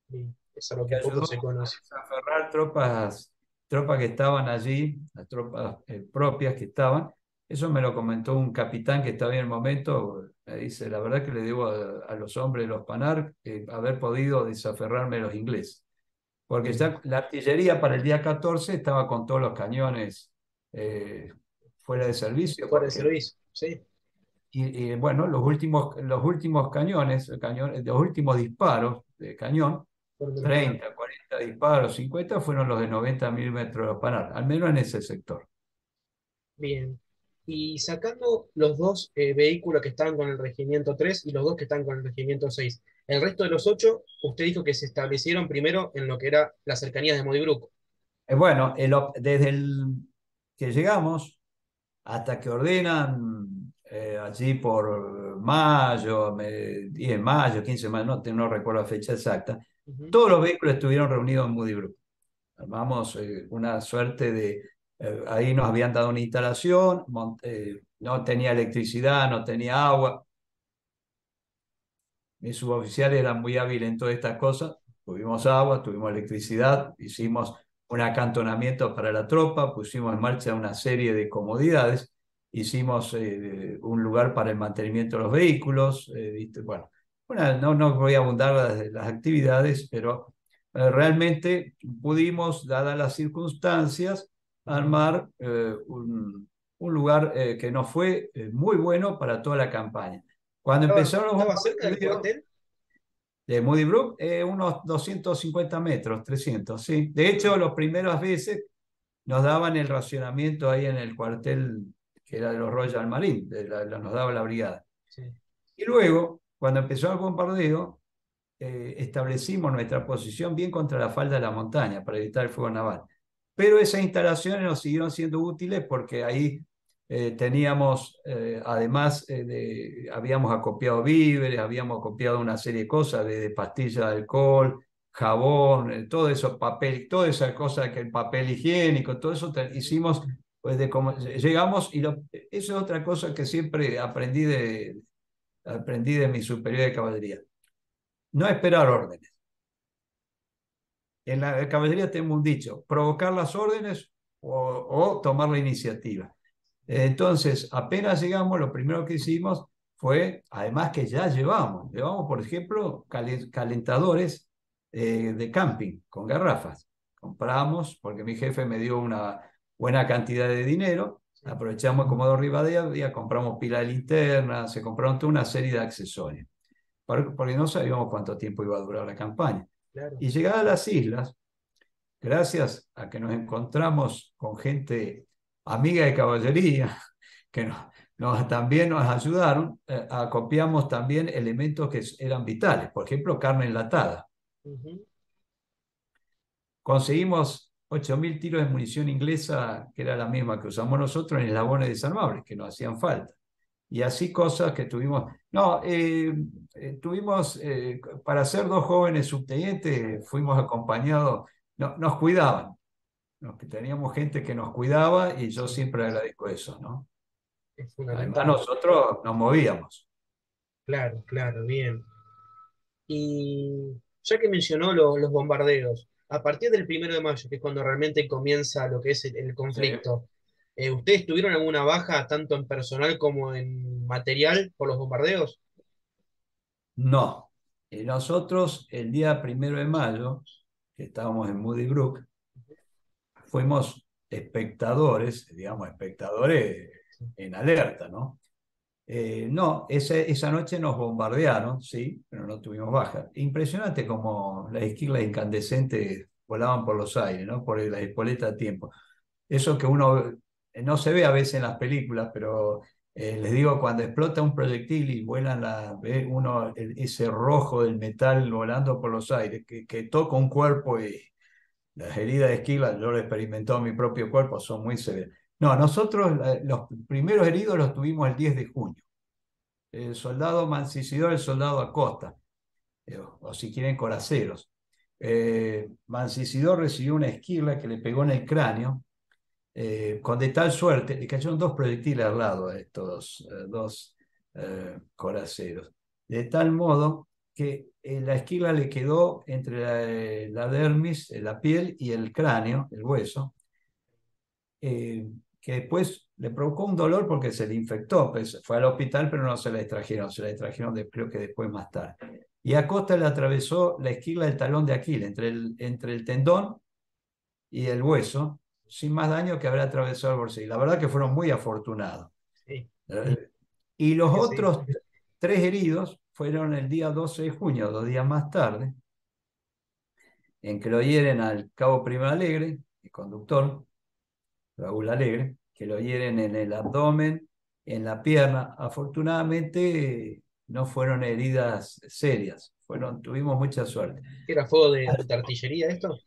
Bien. Eso es lo porque que poco ayudó se a conoce. desaferrar tropas que estaban allí, las tropas propias que estaban. Eso me lo comentó un capitán que estaba en el momento. Me dice, la verdad que le debo a los hombres de los PANAR haber podido desaferrarme de los ingleses. Porque Bien. ya la artillería para el día 14 estaba con todos los cañones eh, fuera de servicio, Fuera de porque servicio. Sí. bueno, los últimos cañones, los últimos disparos de cañón, Fuera de los panas. 30, 40 disparos, 50, fueron los de 90 milímetros de Panar, al menos en ese sector. Bien. Y sacando los dos vehículos que estaban con el Regimiento 3 y los dos que están con el Regimiento 6, el resto de los 8, usted dijo que se establecieron primero en lo que era las cercanías de Modibruco. Bueno, desde el que llegamos hasta que ordenan allí por mayo, 10 de mayo, 15 de mayo, no recuerdo la fecha exacta, Ujú. todos los vehículos estuvieron reunidos en Moody Brook. Armamos una suerte de, ahí nos habían dado una instalación, no tenía electricidad, no tenía agua. Mis suboficiales eran muy hábiles en todas estas cosas. Tuvimos agua, tuvimos electricidad, hicimos un acantonamiento para la tropa, pusimos en marcha una serie de comodidades, hicimos un lugar para el mantenimiento de los vehículos. ¿Viste? Bueno, no voy a abundar las actividades, pero realmente pudimos, dadas las circunstancias, armar un lugar que nos fue muy bueno para toda la campaña. Cuando empezaron los ¿Estaba cerca del bombardeos cuartel? de Moody Brook, unos 250 metros, 300, sí. De hecho, las primeras veces nos daban el racionamiento ahí en el cuartel que era de los Royal Marines, nos daba la brigada. Sí. Y luego, cuando empezó el bombardeo, establecimos nuestra posición bien contra la falda de la montaña para evitar el fuego naval. Pero esas instalaciones nos siguieron siendo útiles porque ahí teníamos, además, habíamos acopiado víveres, habíamos acopiado una serie de cosas, de pastillas de alcohol, jabón, todo eso, papel, toda esa cosa que el papel higiénico, todo eso hicimos, pues de cómo llegamos, y eso es otra cosa que siempre aprendí de mi superior de caballería. No esperar órdenes. En la caballería tenemos un dicho: provocar las órdenes o tomar la iniciativa. Entonces, apenas llegamos, lo primero que hicimos fue, además que ya llevamos, por ejemplo, calentadores de camping con garrafas. Compramos, porque mi jefe me dio una buena cantidad de dinero, Sí, aprovechamos Comodoro Rivadavia, compramos pila de linterna, se compraron toda una serie de accesorios, porque no sabíamos cuánto tiempo iba a durar la campaña. claro. Y llegadas a las islas, gracias a que nos encontramos con gente amiga de caballería, que también nos ayudaron, acopiamos también elementos que eran vitales, por ejemplo, carne enlatada. Ujú. Conseguimos 8.000 tiros de munición inglesa, que era la misma que usamos nosotros en eslabones desarmables, que nos hacían falta. Y así cosas que tuvimos. No, tuvimos, para ser dos jóvenes subtenientes, fuimos acompañados, no, nos cuidaban, teníamos gente que nos cuidaba y yo Sí, siempre agradezco eso, ¿no? es Además, fundamental. nosotros nos movíamos. Claro, claro, bien. Y ya que mencionó los bombardeos, a partir del 1 de mayo, que es cuando realmente comienza lo que es el Sí. conflicto, ¿ustedes tuvieron alguna baja tanto en personal como en material por los bombardeos? No. Nosotros, el día 1 de mayo, que estábamos en Moody Brook, fuimos espectadores, digamos, espectadores en alerta, ¿no? No, esa noche nos bombardearon, sí, pero no tuvimos baja. Impresionante como las esquirlas incandescentes volaban por los aires, ¿no? Por la espoleta a tiempo. Eso que uno no se ve a veces en las películas, pero les digo, cuando explota un proyectil y vuelan ve uno ese rojo del metal volando por los aires, que toca un cuerpo y las heridas de esquila, yo lo he experimentado en mi propio cuerpo, son muy severas. No, nosotros los primeros heridos los tuvimos el 10 de junio. El soldado Mancisidor, el soldado Acosta, o si quieren coraceros. Mancisidor recibió una esquila que le pegó en el cráneo, con de tal suerte, le cayeron dos proyectiles al lado a estos dos coraceros, de tal modo que la esquila le quedó entre la dermis, la piel y el cráneo, el hueso, que después le provocó un dolor porque se le infectó, pues fue al hospital pero no se la extrajeron, se la extrajeron creo que después más tarde. Y a Costa le atravesó la esquila del talón de Aquiles, entre el tendón y el hueso, sin más daño que haber atravesado el bolsillo. La verdad que fueron muy afortunados. Sí, Y los sí, sí. otros tres heridos fueron el día 12 de junio, 2 días más tarde, en que lo hieren al cabo Primo Alegre, el conductor, Raúl Alegre, que lo hieren en el abdomen, en la pierna. Afortunadamente no fueron heridas serias, tuvimos mucha suerte. ¿Qué era fuego de artillería esto?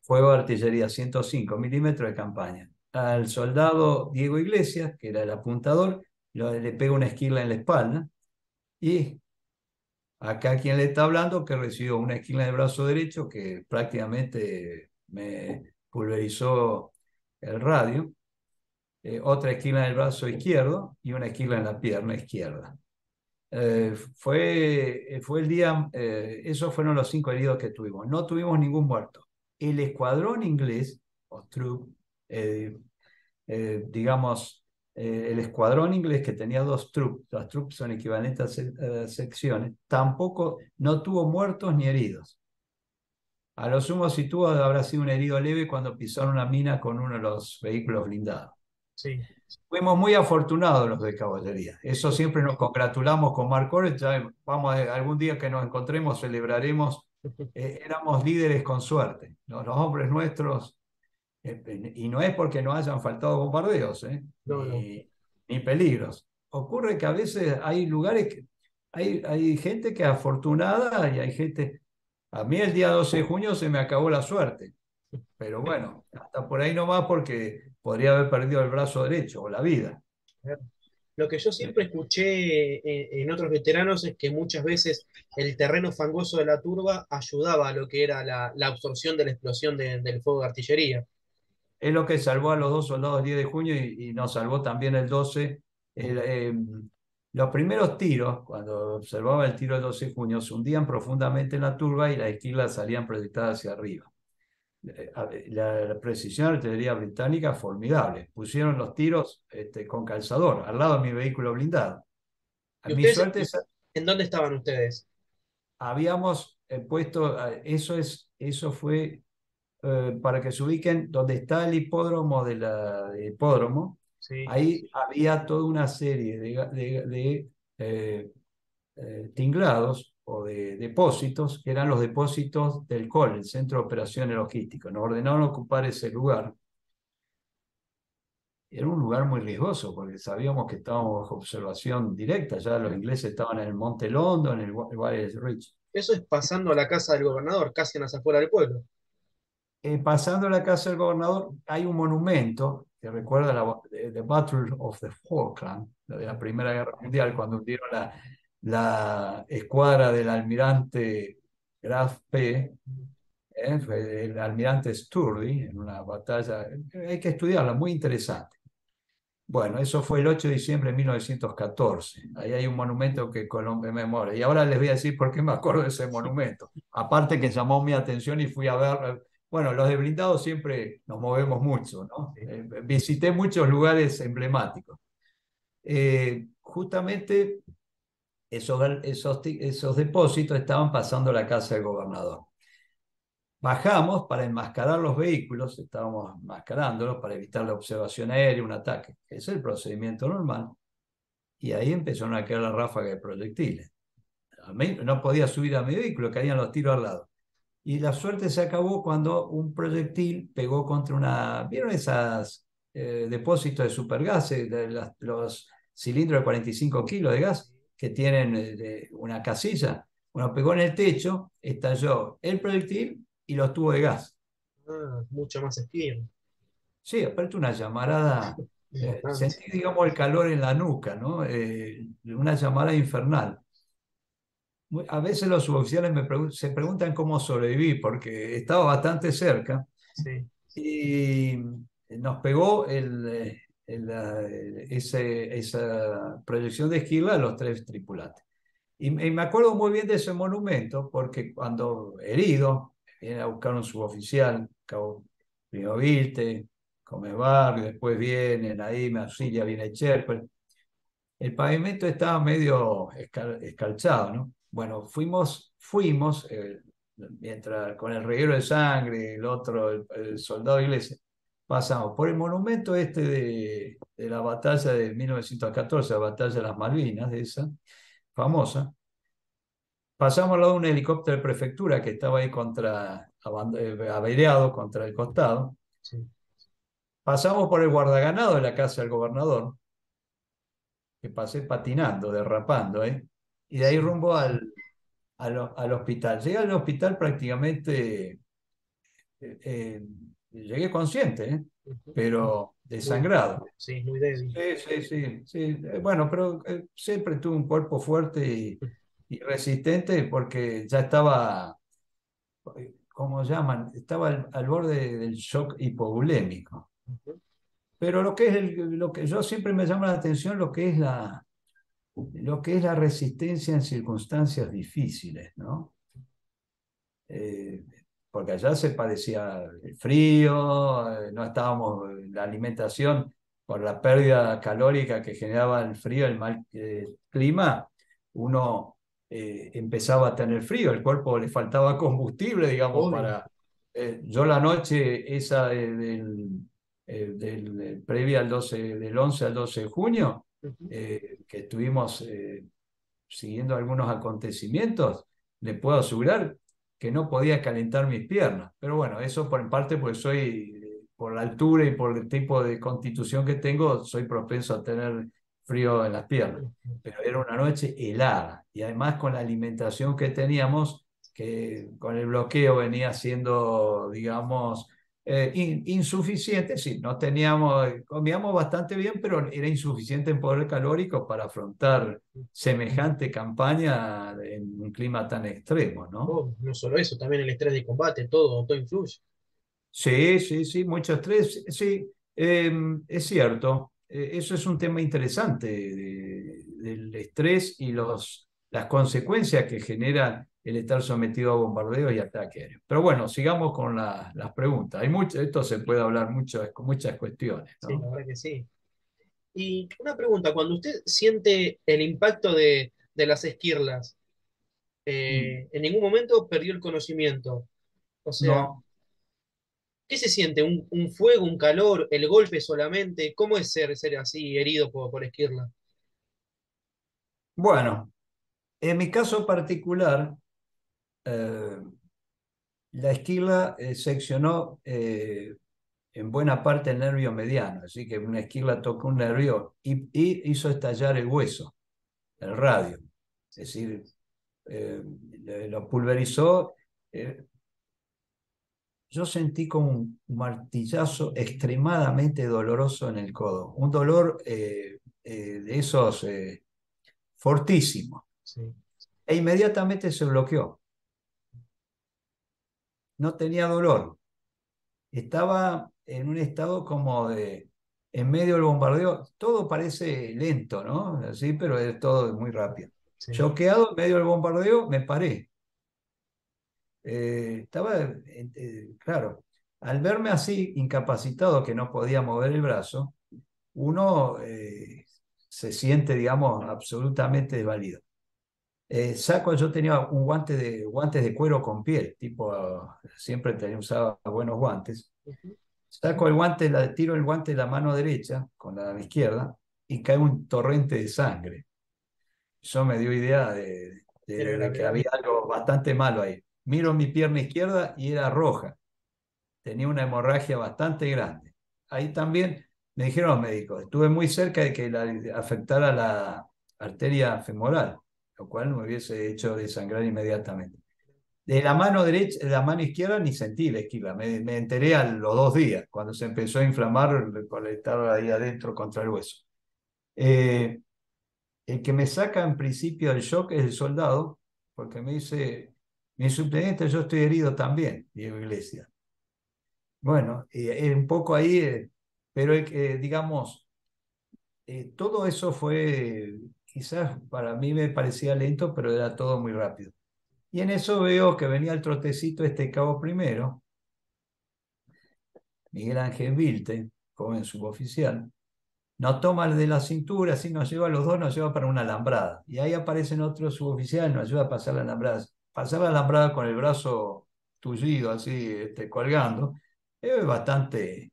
Fuego de artillería 105 milímetros de campaña. Al soldado Diego Iglesias, que era el apuntador, le pega una esquila en la espalda. Y acá quien le está hablando, que recibió una esquila en el brazo derecho, que prácticamente me pulverizó el radio, otra esquila en el brazo izquierdo y una esquila en la pierna izquierda. Fue el día, esos fueron los 5 heridos que tuvimos. No tuvimos ningún muerto. El escuadrón inglés, o troop, digamos, el escuadrón inglés, que tenía dos troops, las troops son equivalentes a secciones, tampoco, no tuvo muertos ni heridos. A lo sumo, si tuvo, habrá sido un herido leve cuando pisaron una mina con uno de los vehículos blindados. Sí, Fuimos muy afortunados los de caballería. Eso siempre nos congratulamos con Mark Orech. Algún día que nos encontremos, celebraremos. Éramos líderes con suerte. Los hombres nuestros, y no es porque no hayan faltado bombardeos, no, no. ni peligros. Ocurre que a veces hay lugares hay gente que es afortunada y hay gente. A mí el día 12 de junio se me acabó la suerte. Pero bueno, hasta por ahí nomás, porque podría haber perdido el brazo derecho o la vida. Lo que yo siempre escuché en otros veteranos es que muchas veces el terreno fangoso de la turba ayudaba a lo que era la absorción de la explosión del fuego de artillería. Es lo que salvó a los dos soldados el 10 de junio y nos salvó también el 12. El, los primeros tiros, cuando observaba el tiro del 12 de junio, se hundían profundamente en la turba y las esquilas salían proyectadas hacia arriba. la precisión de la artillería británica formidable. Pusieron los tiros con calzador al lado de mi vehículo blindado. A ¿Y mi ustedes suerte en dónde estaban ustedes? habíamos puesto, eso fue para que se ubiquen donde está el hipódromo del hipódromo. Sí. Ahí había toda una serie de tinglados o de depósitos, que eran los depósitos del COL, el Centro de Operaciones Logísticas. Nos ordenaron ocupar ese lugar. Era un lugar muy riesgoso porque sabíamos que estábamos bajo observación directa. Ya los ingleses estaban en el Monte London, en el Wallace Ridge. Eso es pasando a la casa del gobernador, casi en las afueras del pueblo. Pasando la casa del gobernador, hay un monumento que recuerda the Battle of the Falkland, la de la Primera Guerra Mundial, cuando hundieron la escuadra del almirante Graf P. Fue el almirante Sturdy en una batalla. Hay que estudiarla, muy interesante. Bueno, eso fue el 8 de diciembre de 1914. Ahí hay un monumento que Colón en memoria. Y ahora les voy a decir por qué me acuerdo de ese monumento. Aparte que llamó mi atención y fui a ver. Bueno, los de blindados siempre nos movemos mucho, ¿no? Visité muchos lugares emblemáticos. Justamente esos depósitos estaban pasando la casa del gobernador. Bajamos para enmascarar los vehículos, estábamos enmascarándolos para evitar la observación aérea, un ataque, que es el procedimiento normal, y ahí empezaron a caer la ráfaga de proyectiles. A mí no podía subir a mi vehículo, caían los tiros al lado. Y la suerte se acabó cuando un proyectil pegó contra ¿vieron esos depósitos de supergases, los cilindros de 45 kilos de gas que tienen una casilla? Bueno, pegó en el techo, estalló el proyectil y los tubos de gas. Ah, mucho más espía. Sí, aparte una llamarada, Importante. sentí, digamos, el calor en la nuca, ¿no? Una llamarada infernal. A veces los suboficiales se preguntan cómo sobreviví, porque estaba bastante cerca Sí. y nos pegó esa proyección de esquila a los tres tripulantes. Y me acuerdo muy bien de ese monumento, porque cuando herido, viene a buscar un suboficial, cabo Primo Vilte, Comebar, después vienen ahí, me auxilia, viene Cherper. El pavimento estaba medio escarchado, ¿no? Bueno, fuimos mientras con el reguero de sangre, el otro, el soldado inglés, pasamos por el monumento de la batalla de 1914, la batalla de las Malvinas, de esa famosa. Pasamos al lado de un helicóptero de prefectura que estaba ahí averiado contra el costado. Sí. Pasamos por el guardaganado de la casa del gobernador, que pasé patinando, derrapando, ¿eh? Y de ahí Sí. rumbo al hospital. Llegué al hospital prácticamente, llegué consciente, ¿eh? Ujú. Pero Muy, desangrado. sí, muy débil. Sí, sí, sí, sí. Bueno, pero siempre tuve un cuerpo fuerte y resistente porque ya estaba, ¿cómo llaman? Estaba al borde del shock hipovolémico. Ujú. Pero lo que yo siempre me llama la atención, lo que es la resistencia en circunstancias difíciles, ¿no? Eh, Porque allá se padecía el frío, no estábamos, la alimentación, por la pérdida calórica que generaba el frío, el mal clima, uno empezaba a tener frío, el cuerpo le faltaba combustible, digamos, Obvio. para... yo la noche esa previa al 12, del 11 al 12 de junio, Ujú. que estuvimos siguiendo algunos acontecimientos, le puedo asegurar que no podía calentar mis piernas. Pero bueno, eso por en parte porque por la altura y por el tipo de constitución que tengo, soy propenso a tener frío en las piernas. Pero era una noche helada y además con la alimentación que teníamos, que con el bloqueo venía siendo, digamos, insuficiente, sí, no teníamos, comíamos bastante bien, pero era insuficiente en poder calórico para afrontar semejante campaña en un clima tan extremo, ¿no? Oh, no solo eso, también el estrés de combate, todo influye. Sí, sí, sí, mucho estrés, sí, es cierto. Eso es un tema interesante del estrés y las consecuencias que genera el estar sometido a bombardeos y ataques aéreos. Pero bueno, sigamos con las preguntas. Esto se puede hablar mucho, con muchas cuestiones, Sí, la ¿no? verdad que sí. Y una pregunta, cuando usted siente el impacto de las esquirlas, Mm. en ningún momento perdió el conocimiento. O sea, No, ¿qué se siente? Un fuego, un calor, el golpe solamente? ¿Cómo es ser así, herido por esquirla? bueno, en mi caso particular, eh, la esquila seccionó en buena parte el nervio mediano, así que una esquila tocó un nervio y hizo estallar el hueso, el radio. Es decir, eh, lo pulverizó. eh, yo sentí como un martillazo extremadamente doloroso en el codo, un dolor de esos fortísimos. Sí, E inmediatamente se bloqueó, no tenía dolor. Estaba en un estado como de, en medio del bombardeo, todo parece lento, ¿no? Así, pero es todo muy rápido. sí, Choqueado en medio del bombardeo, me paré. Claro, al verme así, incapacitado, que no podía mover el brazo, uno se siente, digamos, absolutamente desvalido. Yo tenía guantes de cuero con piel, tipo, siempre usaba buenos guantes. ujú, Saco el guante, tiro el guante de la mano derecha con la izquierda y cae un torrente de sangre. Eso me dio idea de la de que gravedad. había algo bastante malo ahí. Miro mi pierna izquierda y era roja. Tenía una hemorragia bastante grande. Ahí también me dijeron los médicos, estuve muy cerca de que afectara la arteria femoral, lo cual me hubiese hecho desangrar inmediatamente. De la mano derecha, de la mano izquierda ni sentí la esquila. Me enteré a los 2 días, cuando se empezó a inflamar por estar ahí adentro contra el hueso. Eh, el que me saca en principio del shock es el soldado, porque me dice, mi subteniente, yo estoy herido también, Diego Iglesias. Bueno, un poco ahí, pero digamos, todo eso fue, quizás para mí me parecía lento, pero era todo muy rápido. Y en eso veo que venía el trotecito este cabo primero, Miguel Ángel Vilte, joven suboficial, nos toma el de la cintura, así nos lleva a los dos, nos lleva para una alambrada. Y ahí aparecen otros suboficiales, nos ayuda a pasar la alambrada. Pasar la alambrada con el brazo tullido, así, colgando, es bastante,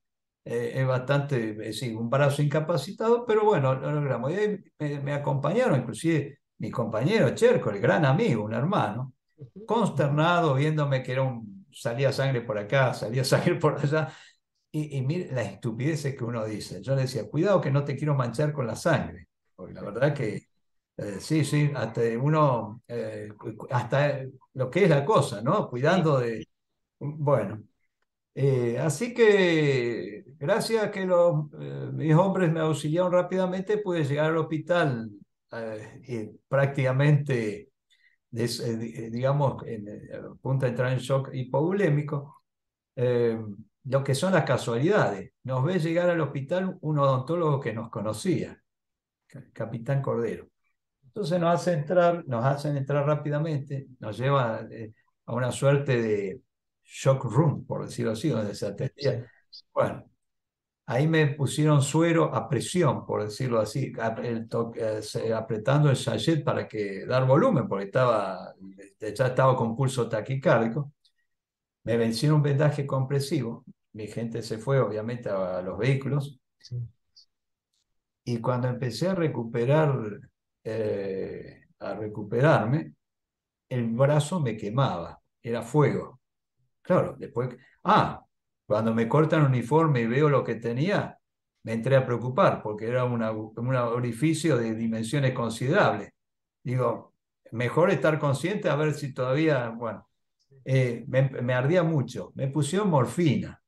sí, un brazo incapacitado, pero bueno, lo logramos. Y ahí me acompañaron, inclusive mi compañero Cherco, el gran amigo, un hermano, Ujú. consternado, viéndome que salía sangre por acá, salía sangre por allá. Y mire las estupideces que uno dice. Yo le decía, cuidado que no te quiero manchar con la sangre. Porque la verdad que, sí, sí, hasta lo que es la cosa, ¿no? Sí, Cuidando de... Bueno, así que gracias a que mis hombres me auxiliaron rápidamente, pude llegar al hospital prácticamente, digamos, a punto de entrar en shock hipovolémico. eh, lo que son las casualidades. Nos ve llegar al hospital un odontólogo que nos conocía, Capitán Cordero. Entonces nos hacen entrar rápidamente, nos lleva a una suerte de shock room, por decirlo así, donde se atendía. sí, Bueno, ahí me pusieron suero a presión, por decirlo así, apretando el sachet para dar volumen, porque ya estaba con pulso taquicárdico. Me vencieron un vendaje compresivo. Mi gente se fue, obviamente, a los vehículos. sí. Y cuando empecé a recuperarme, el brazo me quemaba, era fuego. Claro, después, cuando me cortan el uniforme y veo lo que tenía, me entré a preocupar porque era un orificio de dimensiones considerables. Digo, mejor estar consciente a ver si todavía, bueno, me ardía mucho. Me pusieron morfina,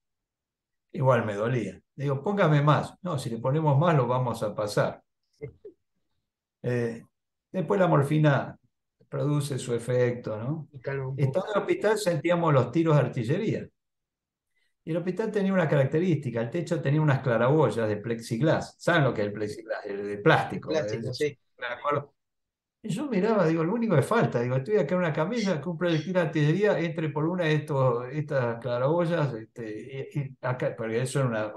igual me dolía. Digo, póngame más. No, si le ponemos más lo vamos a pasar. Eh, Después la morfina produce su efecto, ¿no? Y calma un poco. Estando en el hospital sentíamos los tiros de artillería. Y el hospital tenía una característica, el techo tenía unas claraboyas de plexiglas. ¿Saben lo que es el plexiglas? El de El plástico. plástico, sí. Me acuerdo. Y yo miraba, digo, lo único que falta, digo, estoy acá en una camilla, que un proyectil de artillería entre por una de estas claraboyas, y acá, porque eso era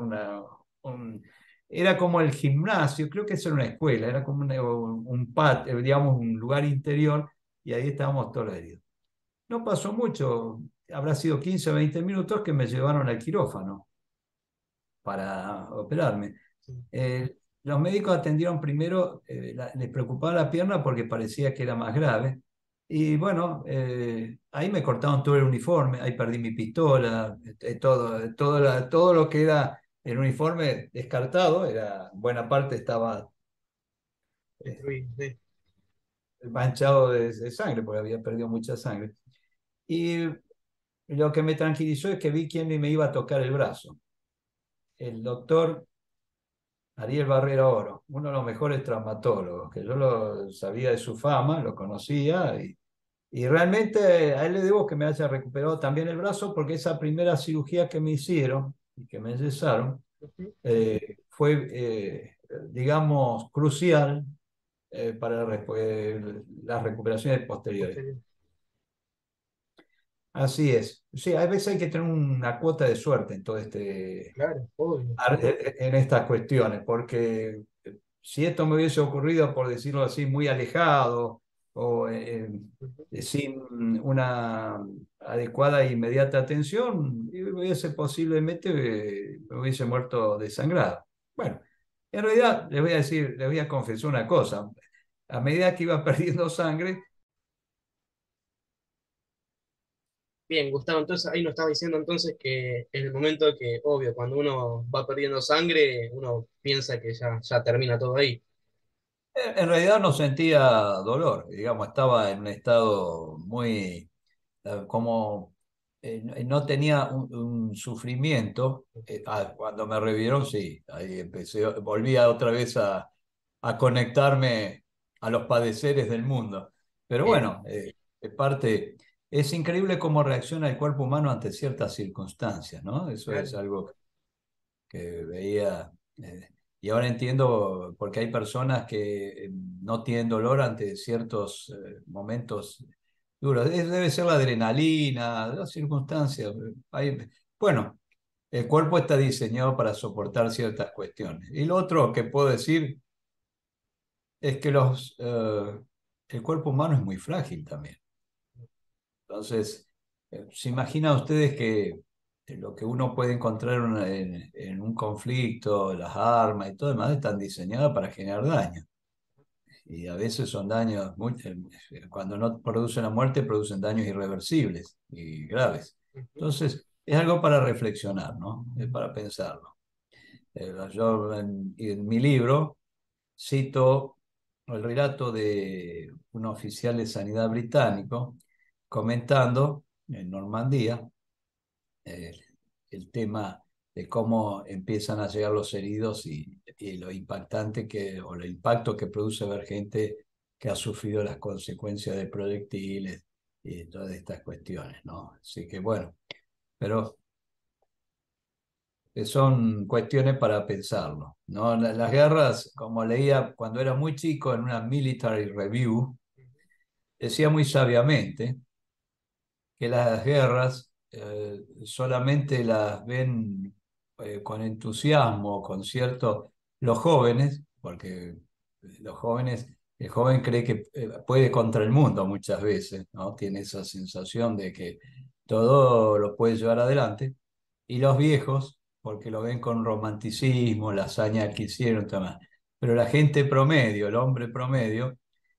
era como el gimnasio, creo que eso era una escuela, era como un patio, digamos, un lugar interior, y ahí estábamos todos heridos. No pasó mucho, habrá sido 15 o 20 minutos que me llevaron al quirófano para operarme. Sí, Los médicos atendieron primero, les preocupaba la pierna porque parecía que era más grave. Y bueno, ahí me cortaron todo el uniforme, ahí perdí mi pistola, todo lo que era el uniforme descartado, buena parte estaba eh, destruido, sí, manchado de sangre porque había perdido mucha sangre. Y lo que me tranquilizó es que vi quién me iba a tocar el brazo. El doctor Ariel Barrera Oro, uno de los mejores traumatólogos, que yo lo sabía de su fama, lo conocía, y realmente a él le debo que me haya recuperado también el brazo, porque esa primera cirugía que me hicieron y que me enyesaron ujú, fue, digamos, crucial para las recuperaciones posteriores. posterior. Así es. Sí, a veces hay que tener una cuota de suerte en todo Claro, obvio. en estas cuestiones, porque si esto me hubiese ocurrido, por decirlo así, muy alejado o Ujú. sin una adecuada e inmediata atención, y hubiese posiblemente me hubiese muerto desangrado. Bueno, en realidad les voy a decir, les voy a confesar una cosa. A medida que iba perdiendo sangre, Bien, Gustavo, entonces ahí nos estaba diciendo entonces que en el momento que, obvio, cuando uno va perdiendo sangre, uno piensa que ya termina todo ahí. en realidad no sentía dolor, digamos, estaba en un estado muy como no tenía un sufrimiento. Cuando me revieron, sí, ahí empecé, volví otra vez a conectarme a los padeceres del mundo. Pero Bien, bueno, es increíble cómo reacciona el cuerpo humano ante ciertas circunstancias, ¿no? Eso es claro. algo que veía. Y ahora entiendo por qué hay personas que no tienen dolor ante ciertos momentos duros. Debe ser la adrenalina, las circunstancias. Bueno, el cuerpo está diseñado para soportar ciertas cuestiones. Y lo otro que puedo decir es que el cuerpo humano es muy frágil también. Entonces, ¿se imaginan ustedes que lo que uno puede encontrar en un conflicto, las armas y todo demás, están diseñadas para generar daño? Y a veces son daños, cuando no producen la muerte, producen daños irreversibles y graves. Ujú. Entonces, es algo para reflexionar, ¿no? Es para pensarlo. Yo en mi libro cito el relato de un oficial de sanidad británico comentando en Normandía eh, el tema de cómo empiezan a llegar los heridos y lo impactante o el impacto que produce ver gente que ha sufrido las consecuencias de proyectiles y todas estas cuestiones, ¿no? Así que bueno, pero son cuestiones para pensarlo, ¿no? Las guerras, como leía cuando era muy chico en una military review, decía muy sabiamente que las guerras solamente las ven con entusiasmo, con cierto, los jóvenes, porque el joven cree que puede contra el mundo muchas veces, ¿no? Tiene esa sensación de que todo lo puede llevar adelante, y los viejos, porque lo ven con romanticismo, la hazaña que hicieron, y demás. Pero la gente promedio, el hombre promedio,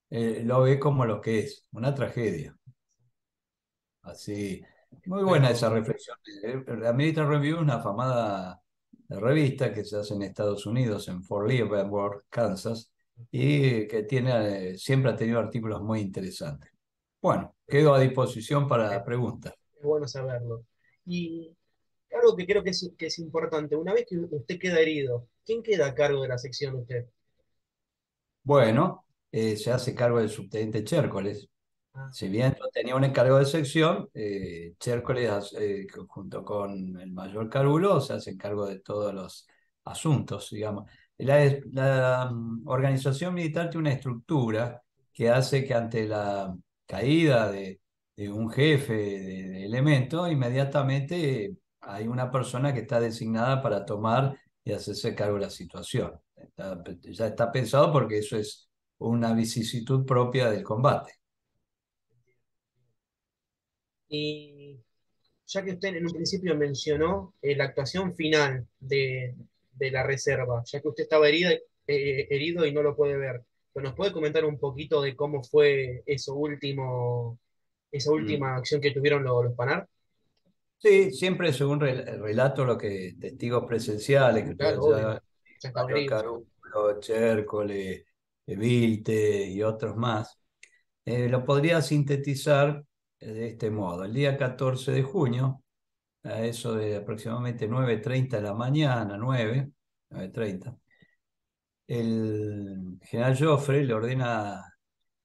lo ve como lo que es, una tragedia. Así, muy buena esa Pero, reflexión. La Military Review es una afamada revista que se hace en Estados Unidos, en Fort Leavenworth, Kansas, y que siempre ha tenido artículos muy interesantes. Bueno, quedo a disposición es, para preguntas. es bueno saberlo. Y algo que creo que es importante, una vez que usted queda herido, ¿quién queda a cargo de la sección de usted? Bueno, se hace cargo del subteniente Chércoles. Ah, Si bien yo tenía un encargado de sección, Chércoles, junto con el mayor Carulo, se hace cargo de todos los asuntos, digamos. La organización militar tiene una estructura que hace que ante la caída de un jefe de elemento, inmediatamente hay una persona que está designada para tomar y hacerse cargo de la situación. Ya está pensado porque eso es una vicisitud propia del combate. Y ya que usted en un principio mencionó la actuación final de la reserva, ya que usted estaba herido y no lo puede ver, pero ¿nos puede comentar un poquito de cómo fue esa Mm. última acción que tuvieron los Panar? Sí, siempre según relato lo que testigos presenciales, que Claro, estuvieron obvio, ya, ya estaba Mayor herido. Carúpolo, Chércole, Vilte y otros más. Lo podría sintetizar de este modo. El día 14 de junio, a eso de aproximadamente 9:30 de la mañana, 9:30, el general Joffre le ordena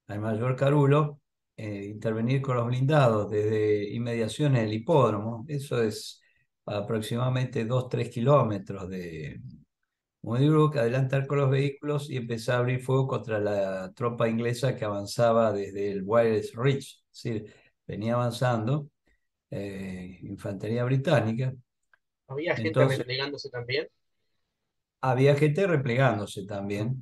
al mayor Carulo intervenir con los blindados desde inmediaciones del hipódromo. Eso es aproximadamente 2-3 kilómetros de Montbrooke, adelantar con los vehículos y empezar a abrir fuego contra la tropa inglesa que avanzaba desde el Wires Ridge. Es decir, venía avanzando infantería británica. ¿Había gente Entonces, replegándose también? había gente replegándose también.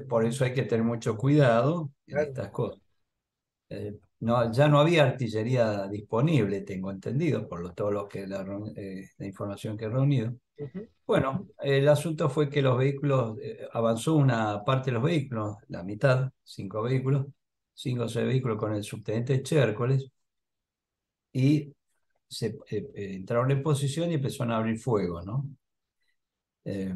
Por eso hay que tener mucho cuidado en Claro. estas cosas. No, ya no había artillería disponible, tengo entendido, por todo lo que la información que he reunido. Ujú. Bueno, el asunto fue que los vehículos, avanzó una parte de los vehículos, la mitad, 5 vehículos, 5 o 6 vehículos con el subteniente Chércoles, y entraron en posición y empezaron a abrir fuego, ¿no? Eh,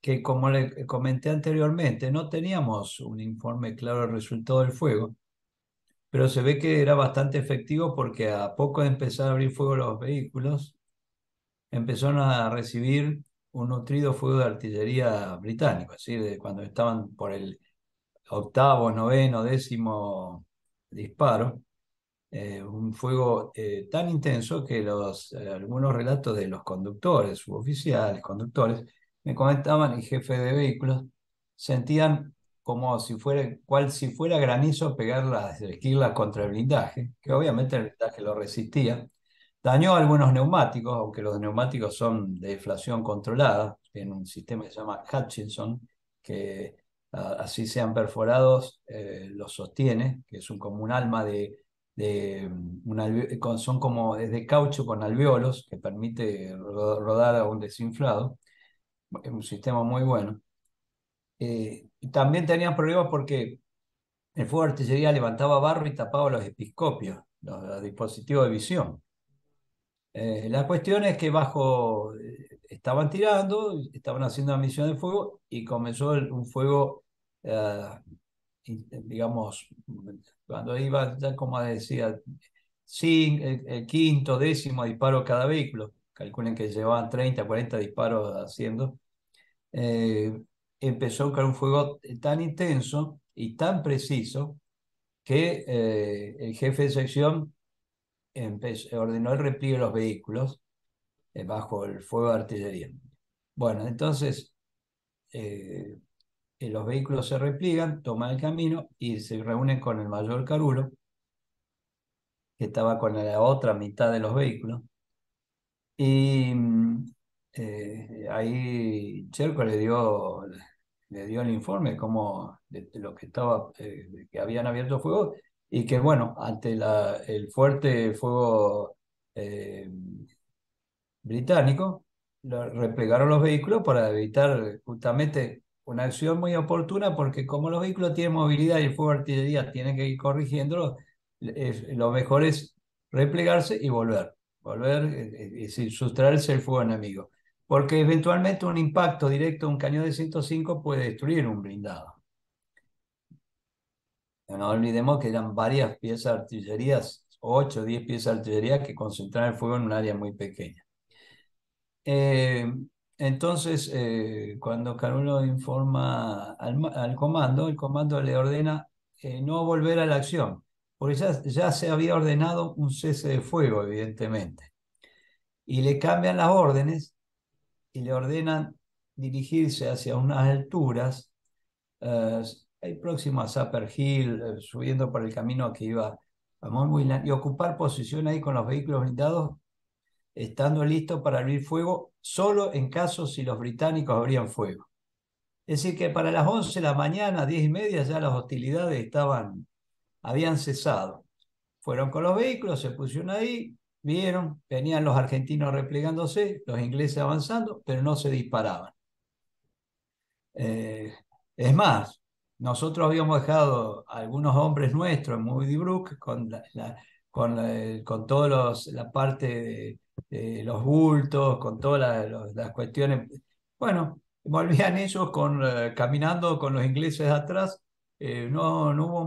que como le comenté anteriormente, no teníamos un informe claro del resultado del fuego, pero se ve que era bastante efectivo porque a poco de empezar a abrir fuego los vehículos, empezaron a recibir un nutrido fuego de artillería británico, es decir, de cuando estaban por el octavo, noveno, décimo disparo, un fuego tan intenso que algunos relatos de los conductores, suboficiales, conductores, me comentaban, y jefe de vehículos, sentían como si fuera, cual si fuera granizo pegar las esquirlas contra el blindaje, que obviamente el blindaje lo resistía. Dañó algunos neumáticos, aunque los neumáticos son de deflación controlada, en un sistema que se llama Hutchinson, que así sean perforados, los sostiene, que es como un alma son como es de caucho con alvéolos que permite rodar a un desinflado. Es un sistema muy bueno. Y también tenían problemas porque el fuego de artillería levantaba barro y tapaba los episcopios, los dispositivos de visión. La cuestión es que estaban tirando, estaban haciendo una misión de fuego y comenzó un fuego, eh, digamos, cuando iba ya como decía, sí, el quinto, décimo disparo cada vehículo, calculen que llevaban 30, 40 disparos haciendo, eh, empezó con un fuego tan intenso y tan preciso que el jefe de sección ordenó el repliegue de los vehículos bajo el fuego de artillería. Bueno, entonces eh, los vehículos se repliegan, toman el camino y se reúnen con el mayor Carulo, que estaba con la otra mitad de los vehículos. Y ahí Cherco le dio el informe como de lo que estaba, de que habían abierto fuego y que, bueno, ante el fuerte fuego eh, británico, replegaron los vehículos para evitar justamente una acción muy oportuna, porque como los vehículos tienen movilidad y el fuego de artillería tiene que ir corrigiéndolo, lo mejor es replegarse y volver, es decir, sustraerse del fuego enemigo, porque eventualmente un impacto directo de un cañón de 105 puede destruir un blindado. No olvidemos que eran varias piezas de artillería, 8 o 10 piezas de artillería que concentraban el fuego en un área muy pequeña. Eh, entonces, cuando Carulo informa al comando, el comando le ordena no volver a la acción, porque ya se había ordenado un cese de fuego, evidentemente. Y le cambian las órdenes y le ordenan dirigirse hacia unas alturas ahí próximo a Zapper Hill, subiendo por el camino que iba a Montblanc, y ocupar posición ahí con los vehículos blindados, estando listos para abrir fuego, solo en caso si los británicos abrían fuego. Es decir, que para las 11 de la mañana, 10:30, ya las hostilidades habían cesado. Fueron con los vehículos, se pusieron ahí, vieron, venían los argentinos replegándose, los ingleses avanzando, pero no se disparaban. Eh, es más, nosotros habíamos dejado a algunos hombres nuestros en Moody Brook con toda la parte de los bultos, con todas las cuestiones. Bueno, volvían ellos caminando con los ingleses atrás. No no hubo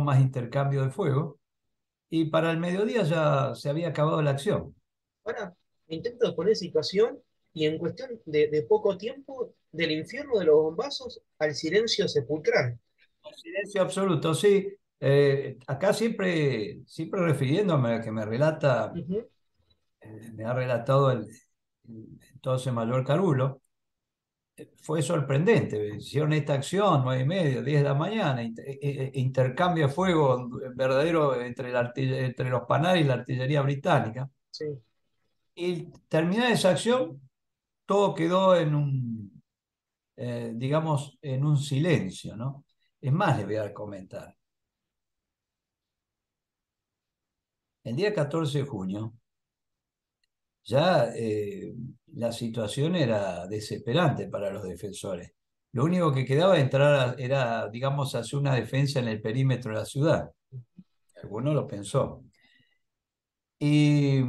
más intercambio de fuego. Y para el mediodía ya se había acabado la acción. Ahora, me intento poner situación y en cuestión de poco tiempo, del infierno de los bombazos al silencio sepulcral. Silencio absoluto, sí. Acá siempre refiriéndome a que Ujú. me ha relatado el entonces mayor Carulo, fue sorprendente. Hicieron esta acción, 9:30, 10 de la mañana, intercambio de fuego verdadero entre los Panay y la artillería británica. Sí. Y terminada esa acción, todo quedó digamos, en un silencio, ¿no? Es más, les voy a comentar. El día 14 de junio, ya la situación era desesperante para los defensores. Lo único que quedaba era, digamos, hacer una defensa en el perímetro de la ciudad. Alguno lo pensó. Y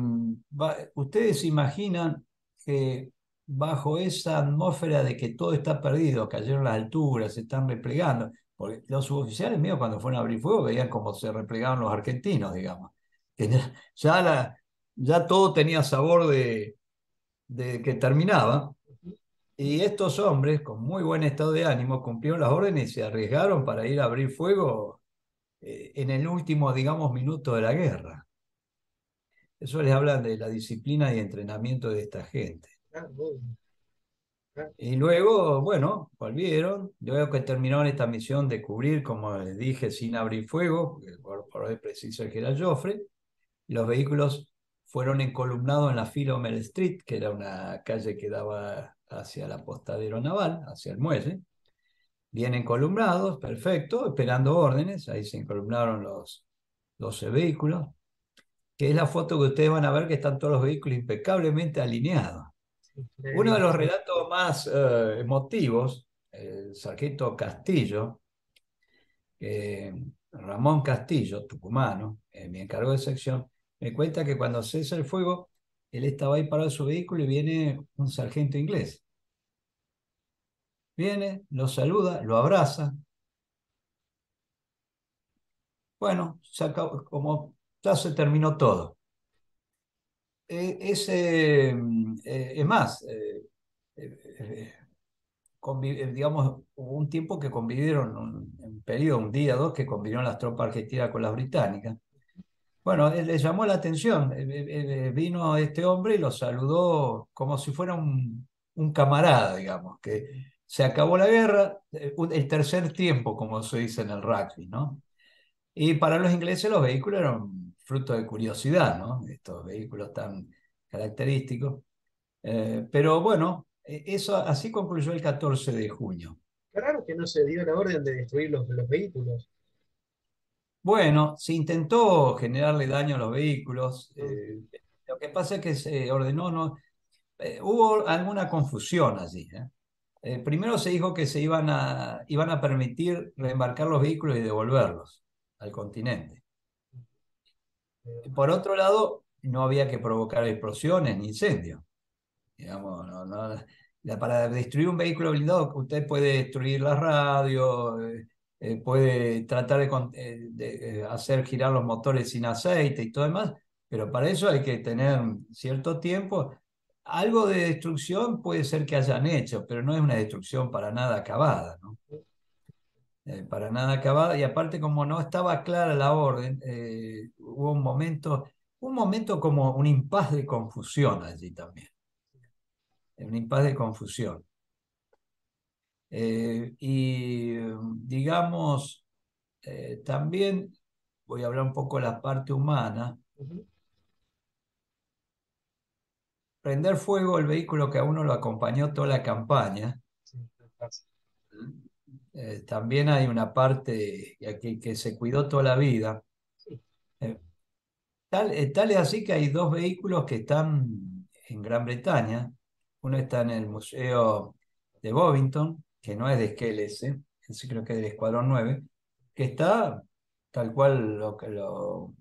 ustedes se imaginan que bajo esa atmósfera de que todo está perdido, cayeron las alturas, se están replegando, porque los suboficiales míos cuando fueron a abrir fuego veían cómo se replegaban los argentinos, digamos. Que ya todo tenía sabor de que terminaba. Y estos hombres, con muy buen estado de ánimo, cumplieron las órdenes y se arriesgaron para ir a abrir fuego en el último, digamos, minuto de la guerra. Eso les habla de la disciplina y entrenamiento de esta gente. Ah, muy bien. Ah, Y luego, bueno, volvieron. Luego que terminaron esta misión de cubrir, como les dije, sin abrir fuego, porque por hoy preciso el general Joffre, los vehículos fueron encolumnados en la Philomel Street, que era una calle que daba hacia el apostadero naval, hacia el muelle. Bien encolumnados, perfecto, esperando órdenes. Ahí se encolumnaron los 12 vehículos, que es la foto que ustedes van a ver que están todos los vehículos impecablemente alineados. sí, Uno de los relatos más emotivos, el sargento Castillo, Ramón Castillo, tucumano, mi encargado de sección, me cuenta que cuando cesa el fuego, él estaba ahí parado en su vehículo y viene un sargento inglés. Viene, lo saluda, lo abraza. Bueno, como ya se terminó todo. Es más, eh, digamos, hubo un tiempo que convivieron, un periodo, un día, dos, que convivieron las tropas argentinas con las británicas. Bueno, le llamó la atención. Vino este hombre y lo saludó como si fuera un camarada, digamos, que se acabó la guerra, el tercer tiempo, como se dice en el rugby, ¿no? Y para los ingleses los vehículos eran fruto de curiosidad, ¿no? Estos vehículos tan característicos. Pero bueno, eso así concluyó el 14 de junio. qué raro que no se dio la orden de destruir los vehículos. Bueno, se intentó generarle daño a los vehículos. Mm. Lo que pasa es que se ordenó, no, hubo alguna confusión allí. Primero se dijo que iban a permitir reembarcar los vehículos y devolverlos al continente. Por otro lado, no había que provocar explosiones ni incendios. Digamos, para destruir un vehículo blindado, usted puede destruir la radio, puede tratar de hacer girar los motores sin aceite y todo demás, pero para eso hay que tener cierto tiempo. Algo de destrucción puede ser que hayan hecho, pero no es una destrucción para nada acabada, ¿no? Para nada acabada, y aparte como no estaba clara la orden, hubo un momento como un impas de confusión allí también, un impas de confusión. Y digamos, también voy a hablar un poco de la parte humana. Ujú. Prender fuego el vehículo que a uno lo acompañó toda la campaña. Sí, me pasa. También hay una parte que se cuidó toda la vida. Sí. Eh, tal es así que hay dos vehículos que están en Gran Bretaña. Uno está en el Museo de Bovington, que no es de Skell ese creo que es del Escuadrón 9, que está tal cual lo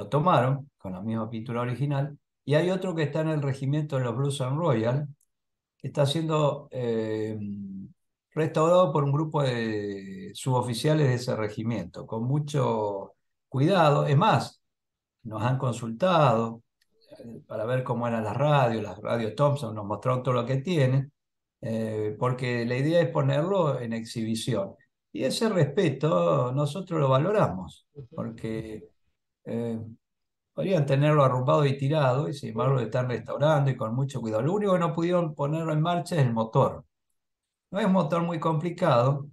tomaron, con la misma pintura original. Y hay otro que está en el regimiento de los Blues and Royal, que está siendo restaurado por un grupo de suboficiales de ese regimiento, con mucho cuidado. Es más, nos han consultado para ver cómo eran las radios Thompson nos mostraron todo lo que tienen, porque la idea es ponerlo en exhibición. Y ese respeto nosotros lo valoramos, Ujú. porque eh, podrían tenerlo arrumbado y tirado, y sin embargo lo están restaurando y con mucho cuidado. Lo único que no pudieron ponerlo en marcha es el motor. No es un motor muy complicado,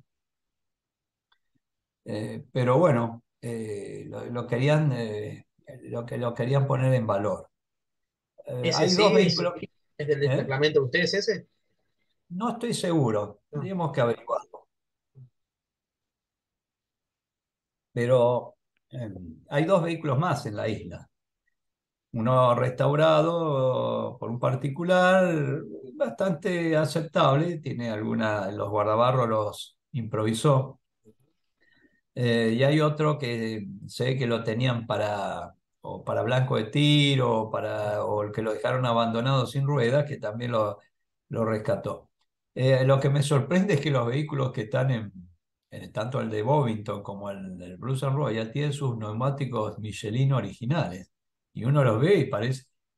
pero bueno, lo querían poner en valor. ¿Ese Hay dos sí vehículos. es del ¿Eh? reglamento de ustedes ese? No estoy seguro, No. tenemos que averiguarlo. Pero eh, hay dos vehículos más en la isla. Uno restaurado por un particular, bastante aceptable, tiene los guardabarros los improvisó. Y hay otro que sé que lo tenían o para blanco de tiro, o el que lo dejaron abandonado sin ruedas, que también lo rescató. Lo que me sorprende es que los vehículos que están tanto el de Bovington como el del Blues and Royal, tienen sus neumáticos Michelin originales. Y uno los ve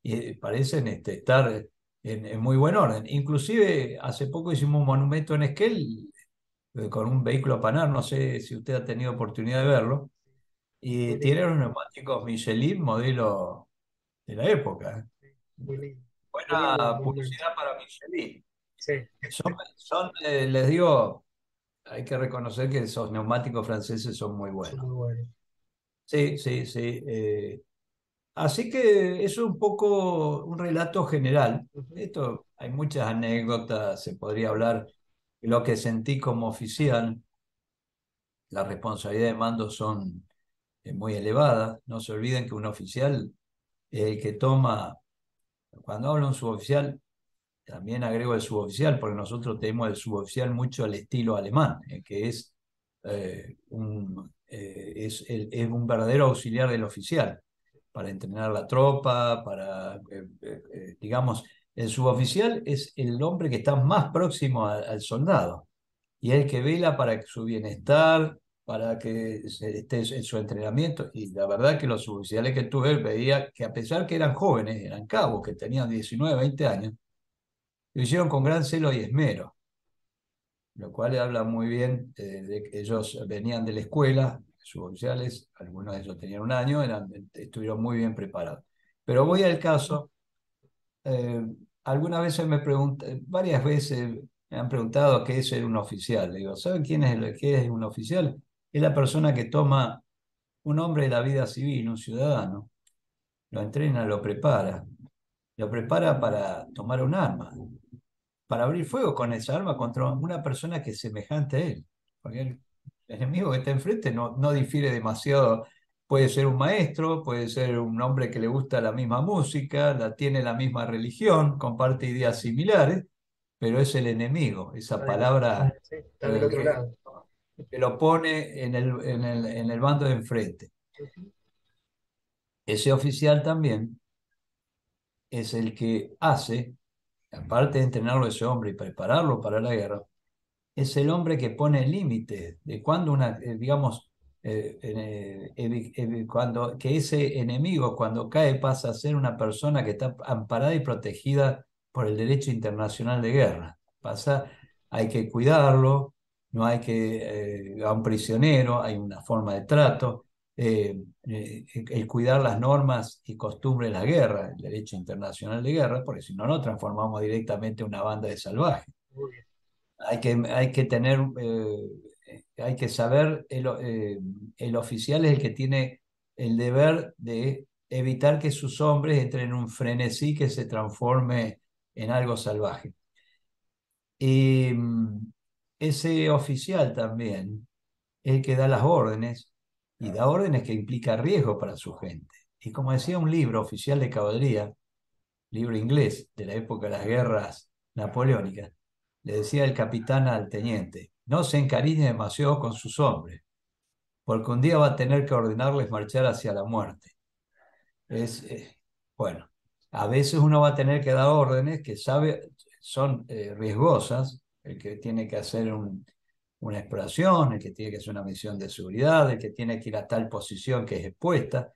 y parecen estar en muy buen orden. Inclusive, hace poco hicimos un monumento en Esquel con un vehículo Panhard, no sé si usted ha tenido oportunidad de verlo, y Muy tiene lindo. unos neumáticos Michelin modelo de la época. Muy lindo. Muy lindo el Buena monumento. publicidad para Michelin. Sí, Les digo, hay que reconocer que esos neumáticos franceses son muy son buenos. muy buenos. Sí, sí, sí. Así que eso es un poco un relato general. Ujú. Esto hay muchas anécdotas, se podría hablar de lo que sentí como oficial. Las responsabilidades de mando son muy elevadas. No se olviden que un oficial es el que toma, cuando hablo de un suboficial, también agrego el suboficial, porque nosotros tenemos el suboficial mucho al estilo alemán, que es un verdadero auxiliar del oficial, para entrenar la tropa, digamos, el suboficial es el hombre que está más próximo al soldado y el que vela para su bienestar, para que esté en su entrenamiento. Y la verdad que los suboficiales que tuve veía que a pesar que eran jóvenes, eran cabos, que tenían 19 20 años, lo hicieron con gran celo y esmero, lo cual habla muy bien de que ellos venían de la escuela, suboficiales, algunos de ellos tenían un año, estuvieron muy bien preparados. Pero voy al caso. eh, Algunas veces varias veces me han preguntado qué es ser un oficial. Le digo, ¿saben qué es un oficial? Es la persona que toma un hombre de la vida civil, un ciudadano, lo entrena, lo prepara para tomar un arma, para abrir fuego con esa arma contra una persona que es semejante a él. Porque el enemigo que está enfrente no difiere demasiado. Puede ser un maestro, puede ser un hombre que le gusta la misma música, tiene la misma religión, comparte ideas similares, pero es el enemigo, esa Está del, palabra sí, está del eh, otro que, lado. que lo pone en el bando de enfrente. Ujú. Ese oficial también es el que hace, aparte de entrenarlo a ese hombre y prepararlo para la guerra, es el hombre que pone límites de cuando digamos, cuando que ese enemigo cuando cae pasa a ser una persona que está amparada y protegida por el derecho internacional de guerra. Hay que cuidarlo, no hay a un prisionero, hay una forma de trato. El cuidar las normas y costumbres de la guerra, el derecho internacional de guerra, porque si no nos transformamos directamente en una banda de salvajes. Muy bien. hay que saber, el oficial es el que tiene el deber de evitar que sus hombres entren en un frenesí que se transforme en algo salvaje. Y ese oficial también es el que da las órdenes, y da órdenes que implica riesgo para su gente. Y como decía un libro oficial de caballería, libro inglés de la época de las guerras napoleónicas, le decía el capitán al teniente: no se encariñe demasiado con sus hombres, porque un día va a tener que ordenarles marchar hacia la muerte. Es, bueno, a veces uno va a tener que dar órdenes que sabe son riesgosas, el que tiene que hacer una exploración, el que tiene que hacer una misión de seguridad, el que tiene que ir a tal posición que es expuesta.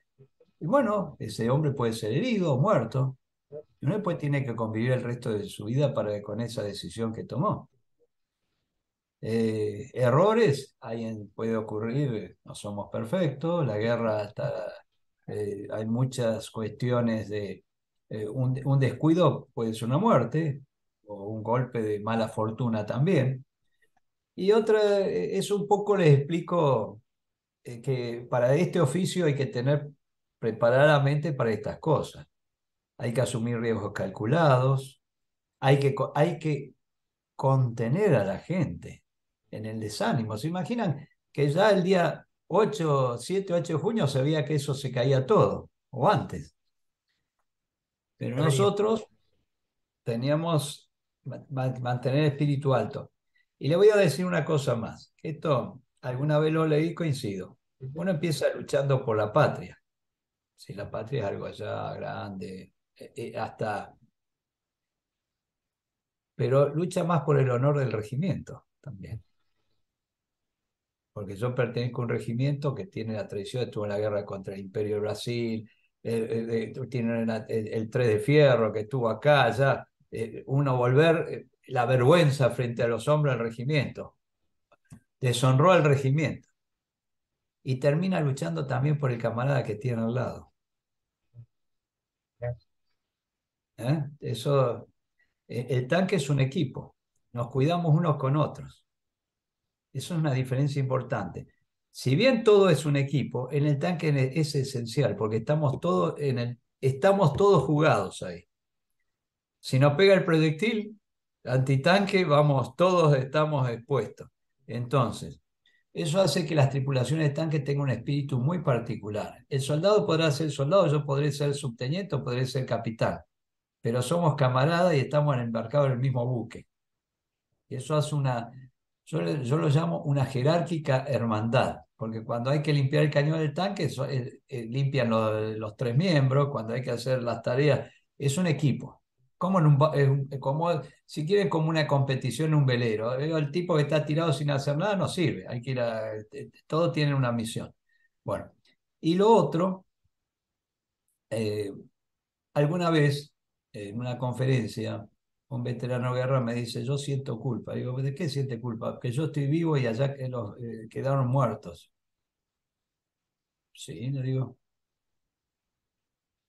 Y bueno, ese hombre puede ser herido o muerto, y uno después tiene que convivir el resto de su vida con esa decisión que tomó. Errores puede ocurrir, no somos perfectos, la guerra hay muchas cuestiones un descuido puede ser una muerte, o un golpe de mala fortuna también. Y otra, es un poco, les explico, que para este oficio hay que tener preparadamente para estas cosas. Hay que asumir riesgos calculados, hay que contener a la gente en el desánimo. ¿Se imaginan que ya el día 7, 8 de junio se veía que eso se caía todo, o antes? Pero Ya venía. nosotros teníamos mantener el espíritu alto. Y le voy a decir una cosa más, que esto alguna vez lo leí, coincido. Ujú. Uno empieza luchando por la patria. Si la patria es algo allá grande, hasta, pero lucha más por el honor del regimiento también. Porque yo pertenezco a un regimiento que tiene la tradición, estuvo en la guerra contra el Imperio de Brasil, tiene el 3 de Fierro que estuvo acá, allá, uno volver, la vergüenza frente a los hombres del regimiento, deshonró al regimiento, y termina luchando también por el camarada que tiene al lado. Ya. Eso, el tanque es un equipo, nos cuidamos unos con otros. Eso es una diferencia importante. Si bien todo es un equipo, en el tanque es esencial, porque estamos todos jugados ahí. Si nos pega el proyectil antitanque, vamos, todos estamos expuestos. Entonces, eso hace que las tripulaciones de tanque tengan un espíritu muy particular. El soldado podrá ser soldado, yo podré ser subteniente o podré ser capitán, pero somos camaradas y estamos embarcados en el mismo buque. Y eso hace yo lo llamo una jerárquica hermandad, porque cuando hay que limpiar el cañón del tanque, limpian los tres miembros, cuando hay que hacer las tareas, es un equipo. Como, como si quieren, como una competición en un velero. El tipo que está tirado sin hacer nada no sirve, hay que ir todos tienen una misión. Bueno, y lo otro, eh, alguna vez, en una conferencia, un veterano de guerra me dice: yo siento culpa. Digo: ¿de qué siente culpa? Que yo estoy vivo y allá que quedaron muertos. Sí, le digo,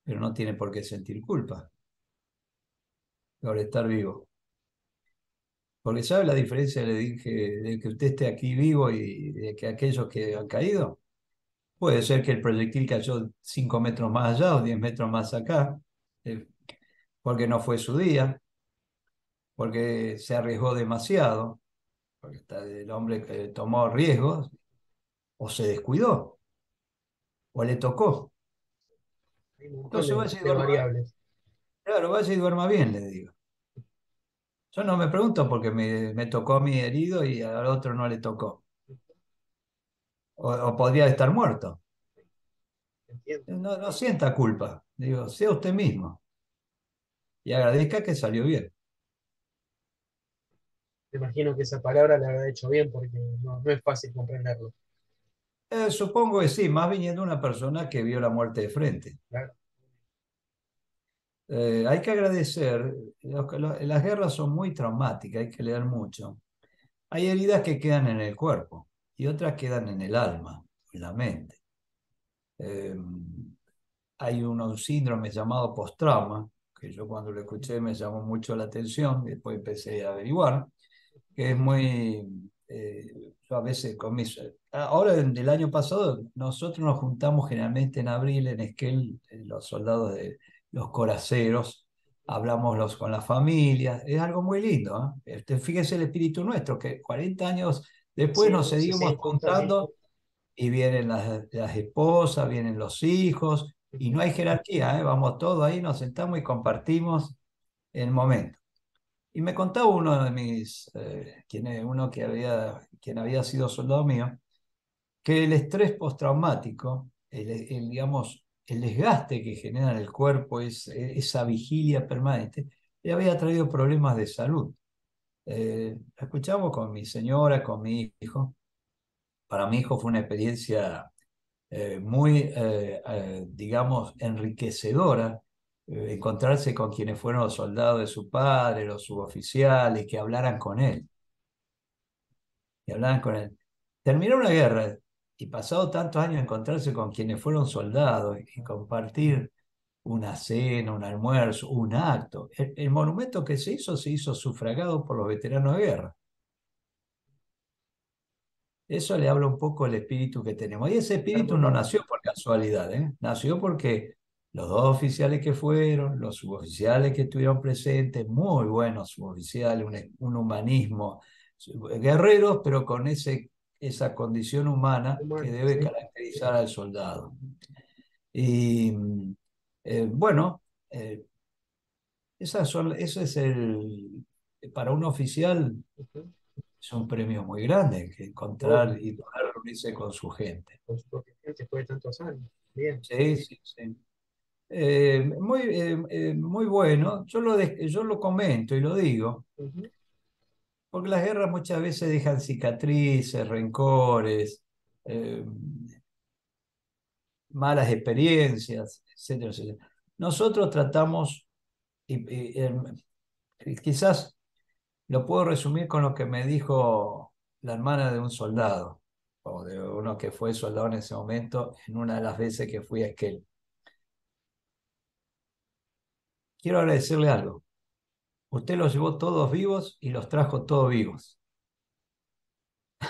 pero no tiene por qué sentir culpa por estar vivo. Porque ¿sabe la diferencia, le dije, de que usted esté aquí vivo y de que aquellos que han caído? Puede ser que el proyectil cayó 5 metros más allá o 10 metros más acá, eh, porque no fue su día, porque se arriesgó demasiado, porque el hombre que tomó riesgos, o se descuidó, o le tocó. Hay un montón Entonces vaya y de duerma, variables. claro, vaya y duerma bien, le digo. Yo no me pregunto porque me tocó a mí herido y al otro no le tocó. O podría estar muerto. Entiendo. No, no sienta culpa. Digo, sea usted mismo y agradezca que salió bien. Me imagino que esa palabra la habrá hecho bien porque no es fácil comprenderlo. Supongo que sí, más viniendo una persona que vio la muerte de frente. Claro. Hay que agradecer, las guerras son muy traumáticas, hay que leer mucho. Hay heridas que quedan en el cuerpo y otras quedan en el alma, en la mente. Eh, Hay un síndrome llamado postrauma, que yo cuando lo escuché me llamó mucho la atención, después empecé a averiguar, que es muy, yo a veces con mis, ahora del año pasado, nosotros nos juntamos generalmente en abril en Esquel, los soldados de los coraceros, hablamos con las familias, es algo muy lindo, ¿eh? Fíjese el espíritu nuestro, que 40 años después nos Sí, se seguimos siguen juntando. juntando y vienen las esposas, vienen los hijos, y no Ujú. hay jerarquía, ¿eh? Vamos todos ahí, nos sentamos y compartimos el momento. Y me contaba uno de mis, quien había sido soldado mío, que el estrés postraumático, digamos, el desgaste que genera en el cuerpo, esa vigilia permanente, le había traído problemas de salud. Escuchamos con mi señora, con mi hijo. Para mi hijo fue una experiencia muy, digamos, enriquecedora, encontrarse con quienes fueron los soldados de su padre, los suboficiales, que hablaran con él, que hablaran con él. Terminó una guerra y pasado tantos años encontrarse con quienes fueron soldados y compartir una cena, un almuerzo, un acto. El monumento que se hizo sufragado por los veteranos de guerra. Eso le habla un poco del espíritu que tenemos. Y ese espíritu no Hermano, nació por casualidad, ¿eh? Nació porque los dos oficiales que fueron, los suboficiales que estuvieron presentes, muy buenos suboficiales, un humanismo, guerreros, pero con esa condición humana que hermano, debe sí. caracterizar al soldado. Y bueno, eh, eso es para un oficial Ujú. es un premio muy grande que Obvio, encontrar y poder reunirse con su gente. con su propia gente después de tantos años. Bien. Sí, sí, sí. Muy bueno. Yo lo comento y lo digo, Ujú. porque las guerras muchas veces dejan cicatrices, rencores, eh, malas experiencias, etcétera, etcétera. Nosotros tratamos, y quizás lo puedo resumir con lo que me dijo la hermana de un soldado, o de uno que fue soldado en ese momento, en una de las veces que fui a Esquel. Quiero agradecerle algo. Usted los llevó todos vivos y los trajo todos vivos.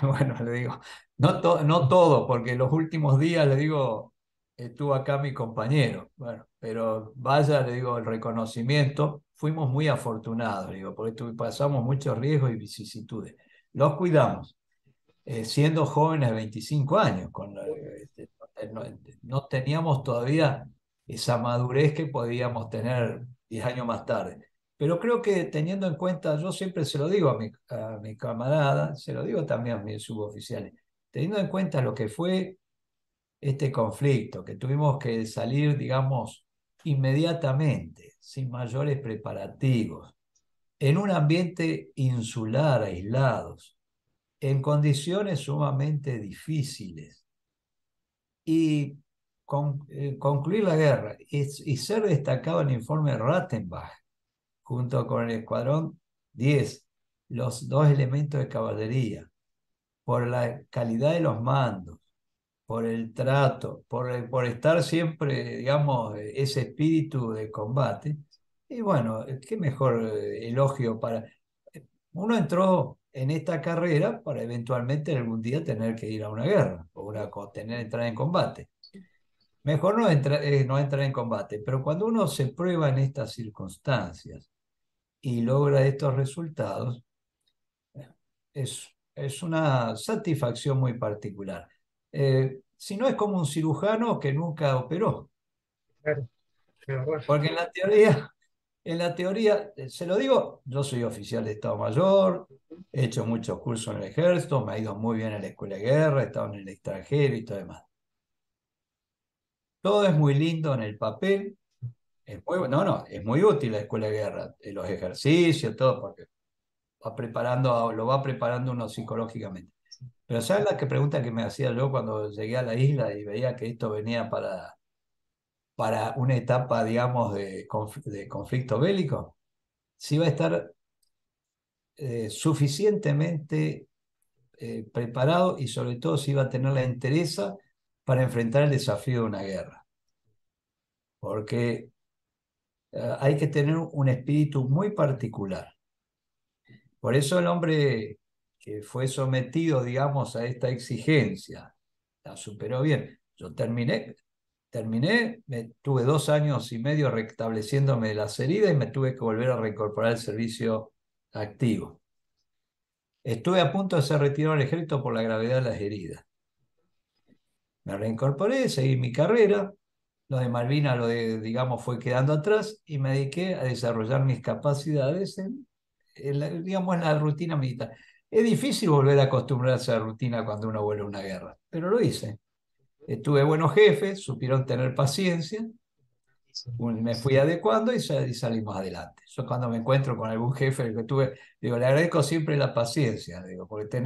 Bueno, le digo, no todo, porque los últimos días, le digo, estuvo acá mi compañero. Bueno, pero vaya, le digo, el reconocimiento. Fuimos muy afortunados, le digo, porque pasamos muchos riesgos y vicisitudes. Los cuidamos. Siendo jóvenes de 25 años, no, no teníamos todavía esa madurez que podíamos tener 10 años más tarde. Pero creo que teniendo en cuenta, yo siempre se lo digo a mi camarada, se lo digo también a mis suboficiales, teniendo en cuenta lo que fue este conflicto, que tuvimos que salir, digamos, inmediatamente, sin mayores preparativos, en un ambiente insular, aislados, en condiciones sumamente difíciles y concluir la guerra y ser destacado en el informe Rattenbach junto con el Escuadrón 10, los dos elementos de caballería, por la calidad de los mandos, por el trato, por estar siempre, digamos, ese espíritu de combate. Y bueno, qué mejor elogio para... Uno entró en esta carrera para eventualmente algún día tener que ir a una guerra o entrar en combate. Mejor no entrar en combate, pero cuando uno se prueba en estas circunstancias y logra estos resultados, es una satisfacción muy particular. Si no es como un cirujano que nunca operó, Claro, es verdad. porque en la teoría, se lo digo, yo soy oficial de Estado Mayor, he hecho muchos cursos en el ejército, me ha ido muy bien en la escuela de guerra, he estado en el extranjero y todo demás. Todo es muy lindo en el papel, no, es muy útil la escuela de guerra, los ejercicios, todo, porque lo va preparando uno psicológicamente. Pero ¿sabes la pregunta que me hacía yo cuando llegué a la isla y veía que esto venía para una etapa, digamos, de conflicto bélico? Si iba a estar suficientemente preparado y sobre todo si iba a tener la entereza para enfrentar el desafío de una guerra. Porque hay que tener un espíritu muy particular. Por eso el hombre que fue sometido, digamos, a esta exigencia, la superó bien. Yo terminé, tuve 2 años y medio restableciéndome de las heridas y me tuve que volver a reincorporar al servicio activo. Estuve a punto de ser retirado del ejército por la gravedad de las heridas. Me reincorporé, seguí mi carrera, lo de Malvinas, digamos, fue quedando atrás y me dediqué a desarrollar mis capacidades digamos, en la rutina militar. Es difícil volver a acostumbrarse a la rutina cuando uno vuelve a una guerra, pero lo hice. Tuve buenos jefes, supieron tener paciencia, me fui adecuando y salimos adelante. Yo cuando me encuentro con algún jefe que tuve, digo, le agradezco siempre la paciencia, digo, porque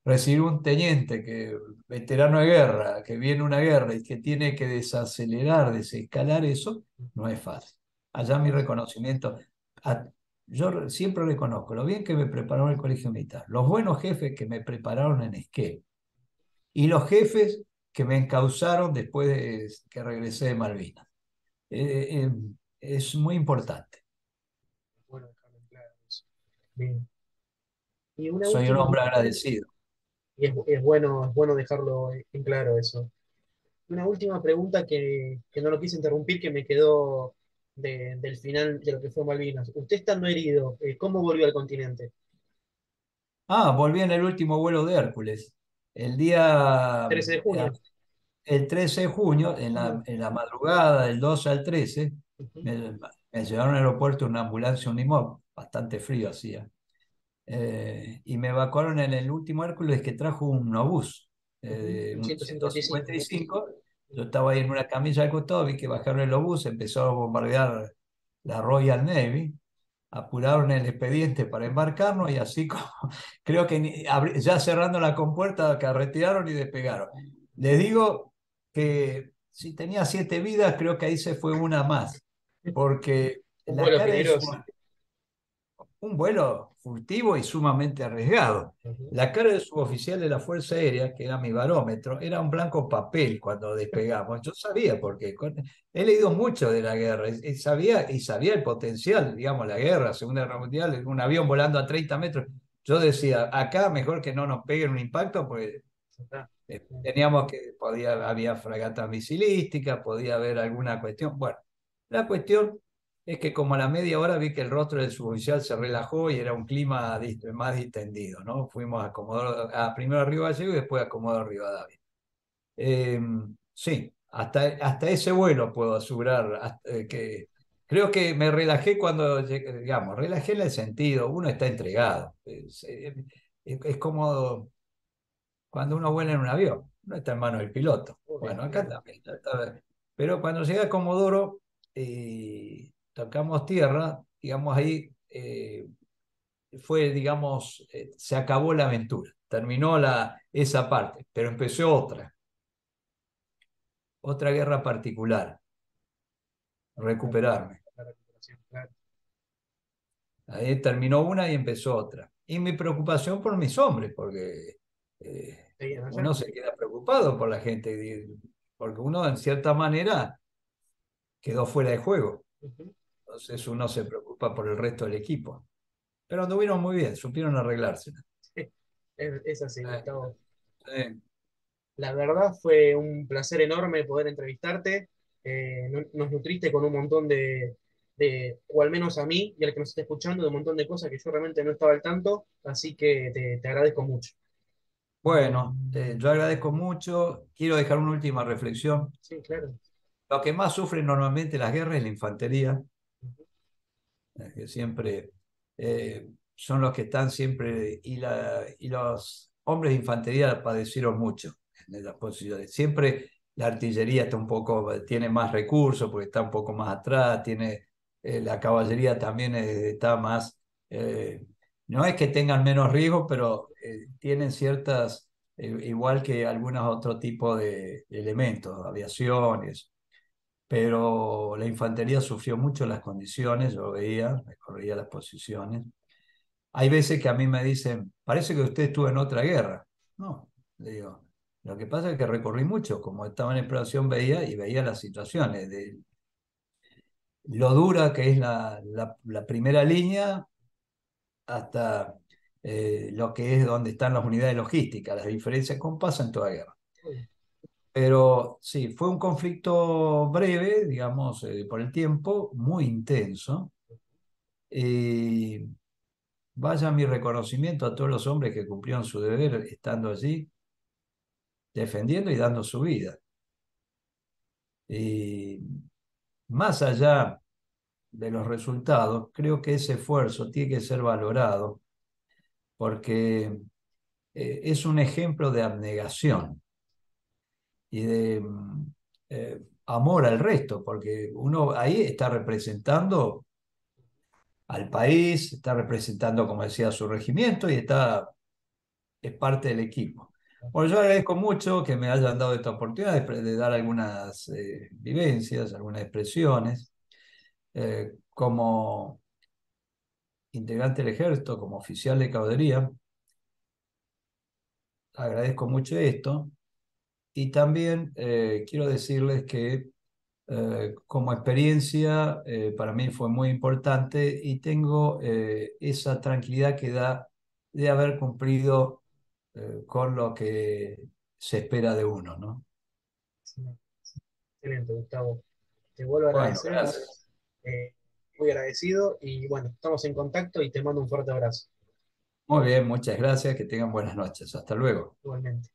recibir un teniente veterano de guerra, que viene una guerra y que tiene que desacelerar, desescalar eso, no es fácil. Allá mi reconocimiento, a- yo siempre reconozco lo bien que me prepararon el colegio militar, los buenos jefes que me prepararon en Esquel y los jefes que me encausaron después de que regresé de Malvinas. Eh, eh, es muy importante. Bueno, dejarlo en claro eso. Bien. Y una Soy un última, hombre agradecido. y es bueno dejarlo en claro eso. Una última pregunta que no lo quise interrumpir, que me quedó del final de lo que fue Malvinas. Usted estando herido, ¿cómo volvió al continente? Volví en el último vuelo de Hércules. El día, 13 de junio. el 13 de junio, en Ah, la madrugada del 12 al 13, ujú, me llevaron al aeropuerto en una ambulancia Unimog, bastante frío hacía. Y me evacuaron en el último Hércules que trajo un obús, ujú, de un un 155. 155. Yo estaba ahí en una camilla al costado, vi que bajaron el obús, empezó a bombardear la Royal Navy, apuraron el expediente para embarcarnos y así como, creo que ya cerrando la compuerta, carretearon y despegaron. Les digo que si tenía 7 vidas, creo que ahí se fue una más, porque Un la vuelo cara de su peligroso. un vuelo furtivo y sumamente arriesgado. Ujú. La cara de suboficial de la Fuerza Aérea, que era mi barómetro, era un blanco papel cuando despegamos. Yo sabía porque he leído mucho de la guerra y sabía el potencial, digamos, la guerra, Segunda Guerra Mundial, un avión volando a 30 metros. Yo decía, acá mejor que no nos peguen un impacto, porque Ya está. teníamos había fragatas misilísticas, podía haber alguna cuestión. Bueno, la cuestión es que como a la media hora vi que el rostro del suboficial se relajó y era un clima más distendido, ¿no? Fuimos primero a Río Gallegos y después a Comodoro Rivadavia. Eh, sí, hasta ese vuelo puedo asegurar que creo que me relajé cuando llegué, digamos, relajé en el sentido, uno está entregado. Es como cuando uno vuela en un avión, no está en manos del piloto. Obvio, Bueno, acá claro. también. Pero cuando llegué a Comodoro, tocamos tierra, digamos ahí fue, digamos, se acabó la aventura, terminó esa parte, pero empezó otra guerra particular, recuperarme. La recuperación, claro. Ahí terminó una y empezó otra. Y mi preocupación por mis hombres, porque Seguían allá. uno se queda preocupado por la gente, porque uno en cierta manera quedó fuera de juego. Ujú. Entonces uno se preocupa por el resto del equipo. Pero anduvieron muy bien, supieron arreglarse. Es así, Eh, Gustavo. eh, La verdad fue un placer enorme poder entrevistarte. Nos nutriste con un montón o al menos a mí y al que nos está escuchando, de un montón de cosas que yo realmente no estaba al tanto, así que te agradezco mucho. bueno, yo agradezco mucho. Quiero dejar una última reflexión. Sí, claro. Lo que más sufre normalmente las guerras es la infantería, Ujú. que siempre son los que están siempre, y los hombres de infantería padecieron mucho en las posiciones. Siempre la artillería tiene más recursos porque está un poco más atrás, la caballería también está más, eh, no es que tengan menos riesgo, pero tienen ciertas, igual que algunos otros tipos de elementos, aviación y eso, pero la infantería sufrió mucho las condiciones, yo veía, recorría las posiciones. Hay veces que a mí me dicen, parece que usted estuvo en otra guerra. No, le digo, lo que pasa es que recorrí mucho, como estaba en exploración veía las situaciones, de lo dura que es la primera línea hasta... lo que es donde están las unidades logísticas. Las diferencias con pasa en toda guerra. Uy, Pero sí, fue un conflicto breve, digamos, por el tiempo, muy intenso. Y vaya mi reconocimiento a todos los hombres que cumplieron su deber estando allí, defendiendo y dando su vida. Y más allá de los resultados, creo que ese esfuerzo tiene que ser valorado porque es un ejemplo de abnegación y de amor al resto, porque uno ahí está representando al país, está representando, como decía, su regimiento y es parte del equipo. Bueno, yo agradezco mucho que me hayan dado esta oportunidad de dar algunas vivencias, algunas expresiones. Como integrante del ejército, como oficial de caballería, agradezco mucho esto. Y también quiero decirles que como experiencia para mí fue muy importante y tengo esa tranquilidad que da de haber cumplido con lo que se espera de uno, ¿no? sí, excelente, Gustavo. Te vuelvo a Bueno, agradecer, gracias. eh, muy agradecido y bueno, estamos en contacto y te mando un fuerte abrazo. Muy bien, muchas gracias. Que tengan buenas noches. Hasta luego. Igualmente.